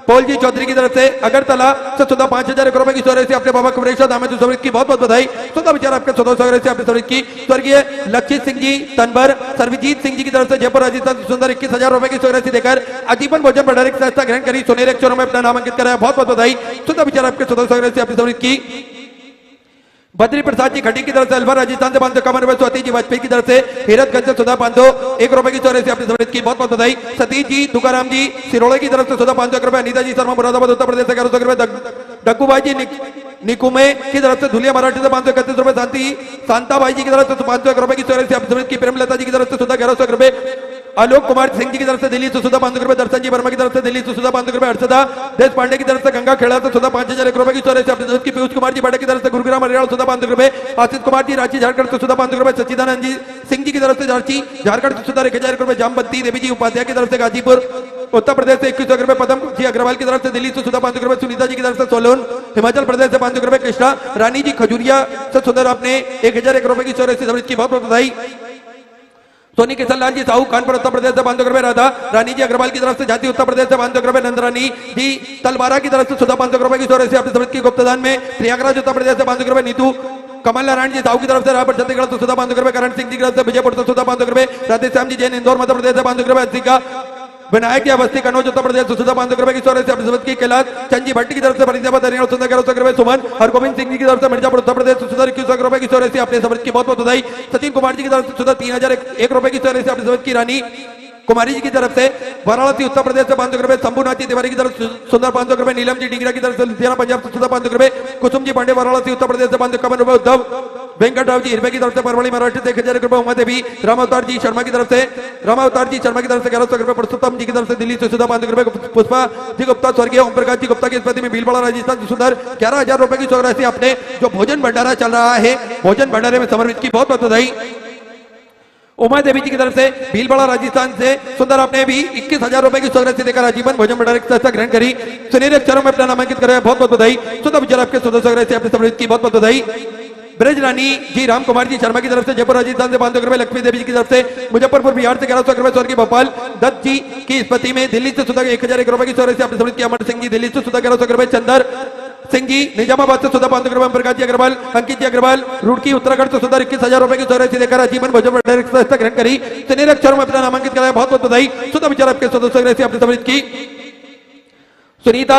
पॉल जी चौधरी की तरफ से अगरतला से 5,001 रुपए की राशि आपने बाबा कमरेश्वर धाम में समर्पित की, बहुत बहुत बधाई। सुधा विचार आपके 1400 राशि आपने समर्पित की। स्वर्गीय लक्षित सिंह जी तनवर सर्वजीत सिंह जी की तरफ से जयपुर राजस्थान से सुंदर 21,000 रुपए की राशि देकर आजीवन भोजन भंडार की संस्था ग्रहण करी, सोनेरे अक्षरों में अपना नामांकित कराया, बहुत बहुत बधाई। सुधा विचार आपके 1400 राशि आपने समर्पित की। बद्री प्रसाद जी खटी की तरफ से अलवर राजस्थान से 551 रुपए, स्वाति जी वाजपेयी की तरफ से हीरतगंज से 501 रुपए की राशि आपने समर्पित की, बहुत बहुत बधाई। सतीश जी तुकाराम जी सिरोड़े की तरफ से 501 रुपए, अनीता जी शर्मा मुरादाबाद उत्तर प्रदेश से 1100 रुपए, डग्गूबाई जी निकुमे की तरफ से धुलिया मराठी से 531 रुपए, शांताबाई जी की तरफ से 501 रुपए की राशि आपने समर्पित की। प्रेमलता जी की तरफ से 1100 रुपए, आलोक कुमार सिंह जी की तरफ से दिल्ली से 500 रुपए, दर्शन जी वर्मा की तरफ से दिल्ली से 500 रुपए, हर्षदा देश पांडे की तरफ से गंगा खेड़ा से 5,001 रुपए की राशि आपने समर्पित की। पीयूष कुमार जी पाठक की तरफ से गुरुग्राम हरियाणा 500 रुपए, आशीष कुमार जी रांची झारखंड से 500 रुपए, सच्चिदानंद जी सिंह जी की तरफ से रांची झारखंड से 1,001 रुपए, जामवंती देवी जी उपाध्याय की तरफ से गाजीपुर उत्तर प्रदेश से 21 रुपए, पदम जी अग्रवाल की तरफ से दिल्ली से 500 रुपए, सुनीता जी की तरफ से सोलन हिमाचल प्रदेश से 500 रुपए, कृष्णा रानी जी खजूरिया से सुंदर आपने 1,001 रुपए की राशि समर्पित की, बहुत बहुत बधाई। सोनी किशन लाल जी साहू कानपुर उत्तर प्रदेश से 500 रुपए, राधा रानी जी अग्रवाल की तरफ से झांसी उत्तर प्रदेश से 500 रुपए, नंदरानी जी तलवारा की तरफ से 500 रुपए की राशि आपने समर्पित की। गुप्तदान में प्रयागराज उत्तर प्रदेश से 500 रुपए, नीतू कमल नारायण जी साहू की तरफ से रायपुर छत्तीसगढ़ से 500 रुपए, करण सिंह जी की तरफ से विजयपुर से 500 रुपए, राधेश्याम जी जैन इंदौर मध्य प्रदेश से 500 रुपए, अस्तिका विनायक अवस्थी कन्नौज उत्तर प्रदेश से 500 रुपए की राशि आपने समर्पित की। कैलाश चंद जी भट्टी की तरफ से फरीदाबाद हरियाणा 1100 रुपए, सुमन हरगोविंद सिंह जी की तरफ से मिर्जापुर उत्तर प्रदेश से 21 रुपए की राशि आपने समर्पित की, बहुत बहुत बधाई। सचिन कुमार जी की तरफ से 3,001 रुपए की राशि आपने समर्पित की। रानी कुमारी जी की तरफ से वाराणसी उत्तर प्रदेश से 500 रुपए, शंभुनाथ जी तिवारी की तरफ से सुंदर 500 रुपए, नीलम जी डिंगरा की तरफ से लुधियाना पंजाब से 500 रुपए, कुसुम जी पांडे वाराणसी उत्तर प्रदेश से 551 रुपए, उद्धव वेंकटराव जी हिरवे की तरफ से परवड़ी महाराष्ट्र से 1,000 रुपए, उमा देवी रामावतार जी शर्मा की तरफ से 1100 रुपए, पुरुषोत्तम जी की तरफ से दिल्ली से 500 रुपए, पुष्पा जी गुप्ता स्वर्गीय ओम प्रकाश जी गुप्ता की स्मृति में भीलवाड़ा राजस्थान से सुंदर 11,000 रुपए की राशि आपने जो भोजन भंडारा चल रहा है भोजन भंडारे में समर्पित की, बहुत बहुत बधाई। उमा देवी जी की तरफ से भीलवाड़ा राजस्थान से सुंदर आपने भी 21,000 रुपए की राशि देकर आजीवन भोजन भंडार की संस्था ग्रहण करी, सुनहरे अक्षरों में अपना नामांकित कराया, बहुत बहुत बधाई। सुधा विचार आपके 1400 राशि आपने समर्पित की, बहुत बहुत बधाई। ब्रज रानी जी राम कुमार जी शर्मा की तरफ से जयपुर राजस्थान से 500 रुपए, लक्ष्मी देवी जी की तरफ से मुजफ्फरपुर बिहार से 1100 रुपए, स्वर्गीय भोपाल दत्त जी की स्मृति में दिल्ली से 1,001 रुपए की राशि आपने समर्पित की। अमर सिंह जी दिल्ली से 1100 रुपए, चंदर सिंह जी निजामाबाद से 500 रुपए, प्रकाश जी अग्रवाल अंकित जी अग्रवाल रुड़की उत्तराखंड से 21,000 रुपए की राशि देकर आजीवन भोजन भंडार की संस्था ग्रहण करी, सुनहरे अक्षरों में अपना नामांकित कराया, बहुत बहुत बधाई। सुधा विचार आपके 1400 राशि आपने समर्पित की। सुनीता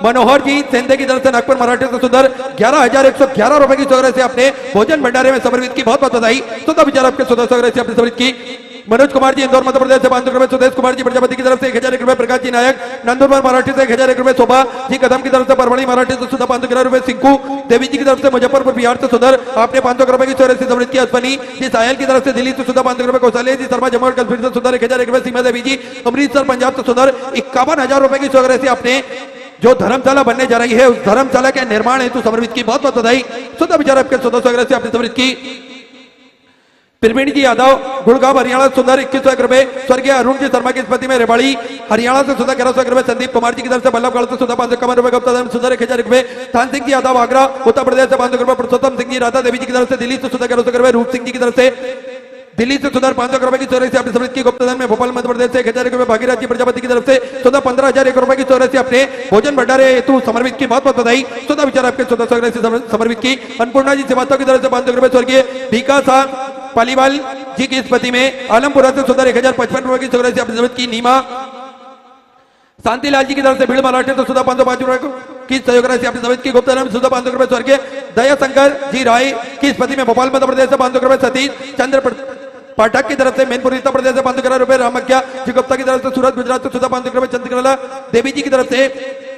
मनोहर जी सेंधे की तरफ से नागपुर मराठी से सुंदर 11,111 रुपए की राशि आपने भोजन भंडारे में समर्पित की, बहुत बहुत बधाई। सुधा विचार आपके 1400 राशि आपने समर्पित की। मनोज कुमार जी इंदौर मध्य प्रदेश से 500 रुपए, सुदेश कुमार जी प्रजापति की तरफ से 1000 रुपए, प्रकाश जी नायक नंदुरबार मराठी से 1000 रुपए, शोभा जी कदम की तरफ से परवड़ी मराठी से सुधा 500 रुपए, सिंकू देवी जी की तरफ से मुजफ्फरपुर बिहार से सुधर आपने 500 रुपए की 84 समृद्धि की, अश्वनी जी सायल की तरफ से दिल्ली से सुधा 500 रुपए, कौशल्या जी शर्मा जम्मू एंड कश्मीर से सुधर 1000 रुपए, सीमा देवी जी अमृतसर पंजाब से सुधर 51,000 रुपए की 84 आपने जो धर्मशाला बनने जा रही है उस धर्मशाला के निर्माण हेतु समर्पित की, बहुत बहुत बधाई। सुधा विचार आपके 1400 से आपने समर्पित की। प्रवीण जी यादव गुड़गांव हरियाणा सुंदर 2100 रुपए, स्वर्गीय अरुण जी शर्मा की स्मृति में रेवाड़ी हरियाणा से सुधा 1100 रुपए, संदीप कुमार जी की तरफ से बल्लभगढ़ से सुधा 551 रुपए, गुप्ता सुंदर 1000 रुपए, थान सिंह जी यादव आगरा उत्तर प्रदेश से 500 रुपए, पुरुषोत्तम सिंह जी राधा देवी जी की तरफ से दिल्ली से सुधा 1100 रुपए, रूप सिंह जी की तरफ से दिल्ली से सुधार 500 रुपए की 84 आपने समृद्धि की, गुप्तधन में भोपाल मध्य प्रदेश से 1000 रुपए, भागीरथ जी प्रजापति की तरफ से सुधा 15,000 रुपए की 84 अपने भोजन भंडारे हेतु समर्पित की, बहुत बहुत बधाई। सुधा विचार आपके 1400 से समर्पित की। अन्नपूर्णा जी श्रीवास्तव की तरफ से 500 रुपए, स्वर्गीय भीका शाह पालीवाल जी की स्मृति में आलमपुरा से सुधा 1055 रुपए की 84 आपने समर्पित की। नीमा शांतिलाल जी की तरफ से भीड़ मराठी तो सुधा 505 रुपए की सहयोग राशि आपने समर्पित की। गुप्ता सुधा 500 रुपए, स्वर्गीय दया शंकर जी राय की स्मृति में भोपाल मध्य प्रदेश से 500 रुपए, सतीश चंद्र पाठक की तरफ से मैनपुर उत्तर प्रदेश से 500 रुपए, रामक्या जी गुप्ता की तरफ से सूरत गुजरात से सुधा 500 रुपए, चंद्रकला देवी जी की तरफ से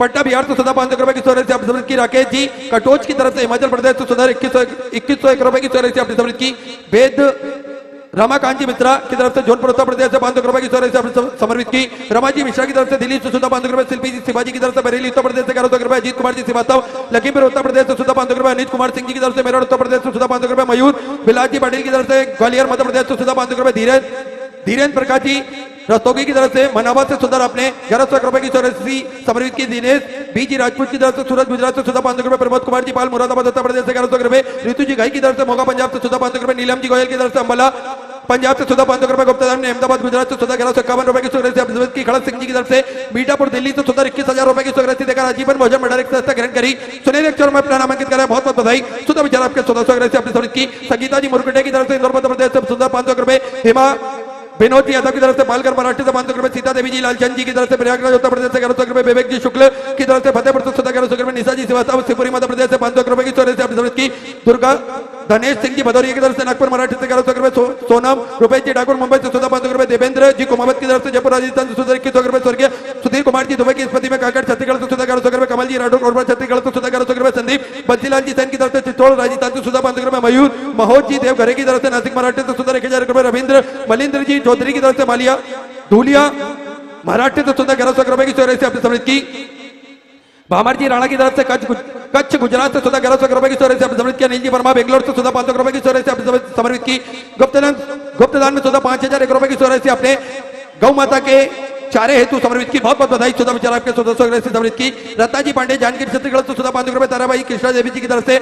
पटना बिहार से सुधा 500 रुपए की 84 आपने समर्पित की। राकेश जी कटोच की तरफ से हिमाचल प्रदेश से सुधा 2101 रुपए की 84 आपने समर्पित की। वेद रमाकांत जी मित्रा की तरफ से जौनपुर उत्तर प्रदेश से 500 रुपए की 84 आपने समर्पित की। रमा जी मिश्रा की तरफ से दिल्ली से सुधा 500 रुपए, शिल्पी जी शिवाजी की तरफ से बरेली उत्तर प्रदेश से 1100 रुपए, अजीत कुमार जी श्रीवास्तव लखीमपुर उत्तर प्रदेश से सुधा 500 रुपए, अनित कुमार सिंह जी की तरफ से मेरठ उत्तर प्रदेश से सुधा 500 रुपए, मयूर बिलास जी पाटिल की तरफ से ग्वालियर मध्य प्रदेश से सुधा 500 रुपए, धीरेन्द्र प्रकाश जी रस्तोगी की तरफ से मनावा से सुधर आपने 1100 रुपए की 84 समर्पित की। दिनेश बीजी राजपूत की तरफ से सूरत गुजरात से सुधा 500 रुपए, प्रमोद कुमार जी पाल मुरादाबाद उत्तर प्रदेश से 1100 रुपए, ऋतु जी घाई की तरफ से मोगा पंजाब से सुधा 500 रुपए, नीलम जी गोयल की तरफ से अंबाला पंजाब से सुधा 500 रुपए, गुप्ता ने अहमदाबाद गुजरात से सुधा 1151 रुपए की 84 की। खड़क सिंह जी की तरफ से मीठापुर दिल्ली से सुधा 21,000 रुपए की 84 देकर आजीवन भोजन भंडारे की संस्था ग्रहण करी। सुनील एक में अपना नामांकित करा, बहुत बहुत बधाई। सुधा विचार आपके 1400 आपने समर्पित की। संगीता जी मुरकुटे की तरफ से इंदौर मध्य प्रदेश से सुधा 500 रुपए, हिमा विनोद जी यादव की तरफ से पालकर मराठी से 500 रुपए, सीता देवी जी लालचंद जी की तरफ से प्रयागराज उत्तर प्रदेश से 1100 रुपए, विवेक जी शुक्ल की तरफ से फतेहपुर से सुधा 1100 रुपए, निशा जी श्रीवास्तव शिवपुरी मध्य प्रदेश से 500 रुपए की 84 आपने समर्पित की। दुर्गा धनेश सिंह जी भदौरिया की तरफ से नागपुर मराठी से 1100 रुपए, सोनम रुपेश जी ठाकुर मुंबई से सुधा 500 रुपए, देवेंद्र जी कुमावत की तरफ से जयपुर राजस्थान से सुधा 2100 रुपए, स्वर्गीय सुधीर कुमार जी दुबई की स्मृति में काकड़ छत्तीसगढ़ से सुधा 1100 रुपए, कमल जी राठौर कोरबा छत्तीसगढ़ से सुधा 1100 रुपए, संदीप बंसीलाल जी सैन की तरफ से चित्तौड़ राजस्थान से सुधा 500 रुपए, मयूर महोद जी देवघरे की तरफ से नासिक मराठी से सुधा 1000 रुपए, रविंद्र मलिंद्र जी चौधरी की तरफ से मालिया धूलिया मराठी से सुधा 1100 रुपए की 84 आपने समर्पित की। भामर जी राणा की तरफ से कच्छ गुजरात से सुधा 1100 रुपए की 84 आपने समर्पित किया। नील जी वर्मा बेंगलोर से सुधा 500 रुपए की 84 आपने समर्पित की। गुप्तदान में सुधा 5000 रुपए की 84 आपने गौ माता के चारे हेतु समर्पित की, बहुत बहुत बधाई। सुधा विचार आपके 1400 से समर्पित की। रत्ना जी पांडे जानकीर छत्तीसगढ़ से सुधा 500 रुपए, ताराबाई कृष्णा देवी जी की तरफ से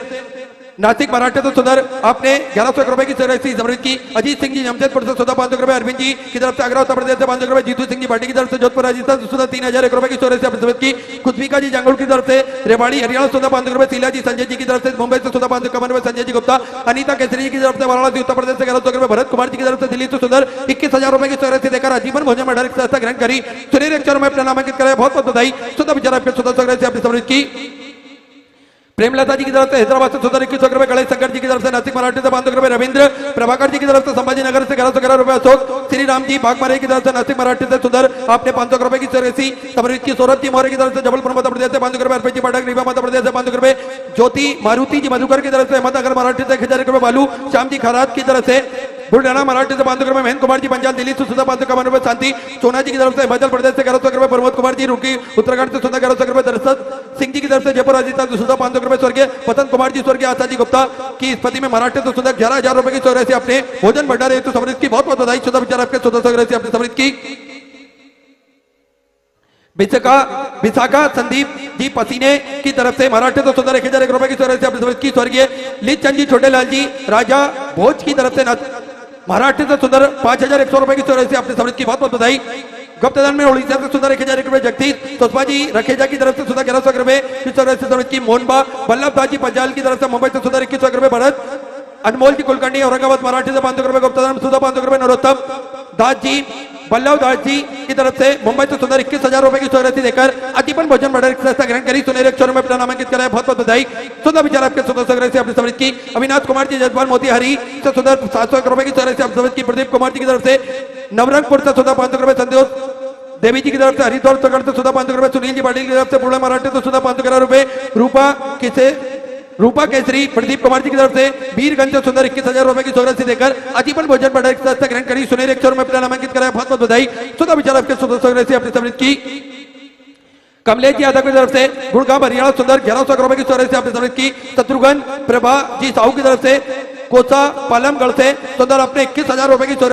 नासिक मराठा तो सुधर आपने 1100 रुपए की 84 समर्पित की। अजीत सिंह जी जमशेदपुर से सुधा 500 रुपए, अरविंद जी की तरफ से आगरा उत्तर प्रदेश से 500 रुपए, जीतू सिंह जी भाटी की तरफ से जोधपुर राजस्थान से सुधा 3000 रुपए की 84 आपने समर्पित की। कुशविका जी जंगल की तरफ से रेवाड़ी हरियाणा सुधा 500 रुपए, शीला जी संजय जी की तरफ से मुंबई से सुधा 551 रुपए, संजय जी गुप्ता अनिता केसरी जी की तरफ से वाराणसी उत्तर प्रदेश से 1100 रुपए, भरत कुमार जी की तरफ से दिल्ली से सुधर 21,000 रुपए की 84 देकर आजीवन भोजन भंडार की संस्था ग्रहण करी। सुनील एक में अपना नामांकित कराया, बहुत बहुत बधाई। सुधा विचार आपके 1400 से आपने समर्पित की। प्रेमलता जी की तरफ से हैदराबाद से सुधा 2100 रुपए, गणेश शंकर जी की तरफ से नासिक मराठी से 500 रुपए, रविंद्र प्रभाकर जी की तरफ से संभाजी नगर से 1111 रुपए, अशोक श्री राम जी बागमारे की तरफ से नासिक मराठी से सुधर आपने 500 रुपए की 84 समर्पित की। सौरभ जी मौर्य की तरफ से जबलपुर मध्य प्रदेश से 500 रुपए, अर्पित जी पाठक रीवा मध्य प्रदेश से 500 रुपए, ज्योति मारुति जी मधुकर की तरफ से अहमदनगर मराठी से 1000 रुपए, बालू श्याम जी खरात की तरफ से बुलढाना मराठी से 500 रुपए, महेंद्र कुमार जी पंजाब दिल्ली से सुधा 551 रुपए, शांति सोना जी की तरफ से हिमाचल प्रदेश से 1100 रुपए, प्रमोद कुमार जी रुकी उत्तराखंड से सुधा 1100 रुपए, दरसद सिंह जी की तरफ से जयपुर राजस्थान से सुधा 500 रुपए, स्वर्गीय पतन कुमार जी स्वर्गीय आशा जी गुप्ता की स्मृति में मराठी से सुधा 11000 रुपए की 84 अपने भोजन भंडार हेतु समर्पित की, बहुत बहुत बधाई। सुधा विचार आपके 1400 आपने समर्पित की। विशाखा संदीप जी पसीने की तरफ से मराठी तो सुधा 1000 रुपए की 84 आपने समर्पित की। स्वर्गीय लीच चंद जी छोटेलाल जी राजा भोज की तरफ से मराठी से सुंदर 5100 रुपए की 84 आपने समर्पित की, बहुत बहुत बधाई। गुप्तदान में उड़ीसा से सुधा 1000 रुपए, जगदीश सुषमा जी रखेजा की तरफ से सुधा 1100 रुपए की 84 समर्पित की। मोहनबा वल्लभ दास जी पंजाल की तरफ से मुंबई से सुधा 2100 रुपए, भरत अनमोल जी कुलकर्णी औरंगाबाद मराठी से 500 रुपए, गुप्तदान में सुधा 500 रुपए, नरोत्तम दास जी बल्लभ दास जी की तरफ से मुंबई से सुधा 21,000 रुपए की 84 देकर आजीवन भोजन भंडार की संस्था ग्रहण करी। सुनहरे अक्षरों में अपना नामांकित कराया, बहुत बहुत बधाई। सुधा विचार आपके 1400 से आपने समर्पित की। अविनाश कुमार जी जजपाल मोतिहारी से सुधा 700 रुपए की 84 आपने समर्पित की। प्रदीप कुमार जी की तरफ से नवरंगपुर से 14,500 रुपए संदेश देवी जी की तरफ से, हरिद्वार उत्तराखंड से 14,500 रुपए, सुनील जी पाटिल की तरफ से, पूर्णा मराठी से 14,511 रुपए, रूपा केसरी प्रदीप कुमार जी की तरफ से, वीरगंज से सुंदर 21,000 रुपए की सौगात देकर आजीवन भोजन बढ़ा ग्रहण करी। सुनील 100 रुपए अपना नामांकित कराया, बहुत बहुत बधाई। सुधा विचार आपके सौगात से अपनी समृद्ध की। कमलेश जी यादव की तरफ से गुड़गांव हरियाणा सुंदर 1100 रुपए की सौगात से अपनी समृद्ध की। शत्रुघ्न प्रभा जी साहू की तरफ से कोसा पालमगढ़ से सुंदर अपने 21,000 रुपए की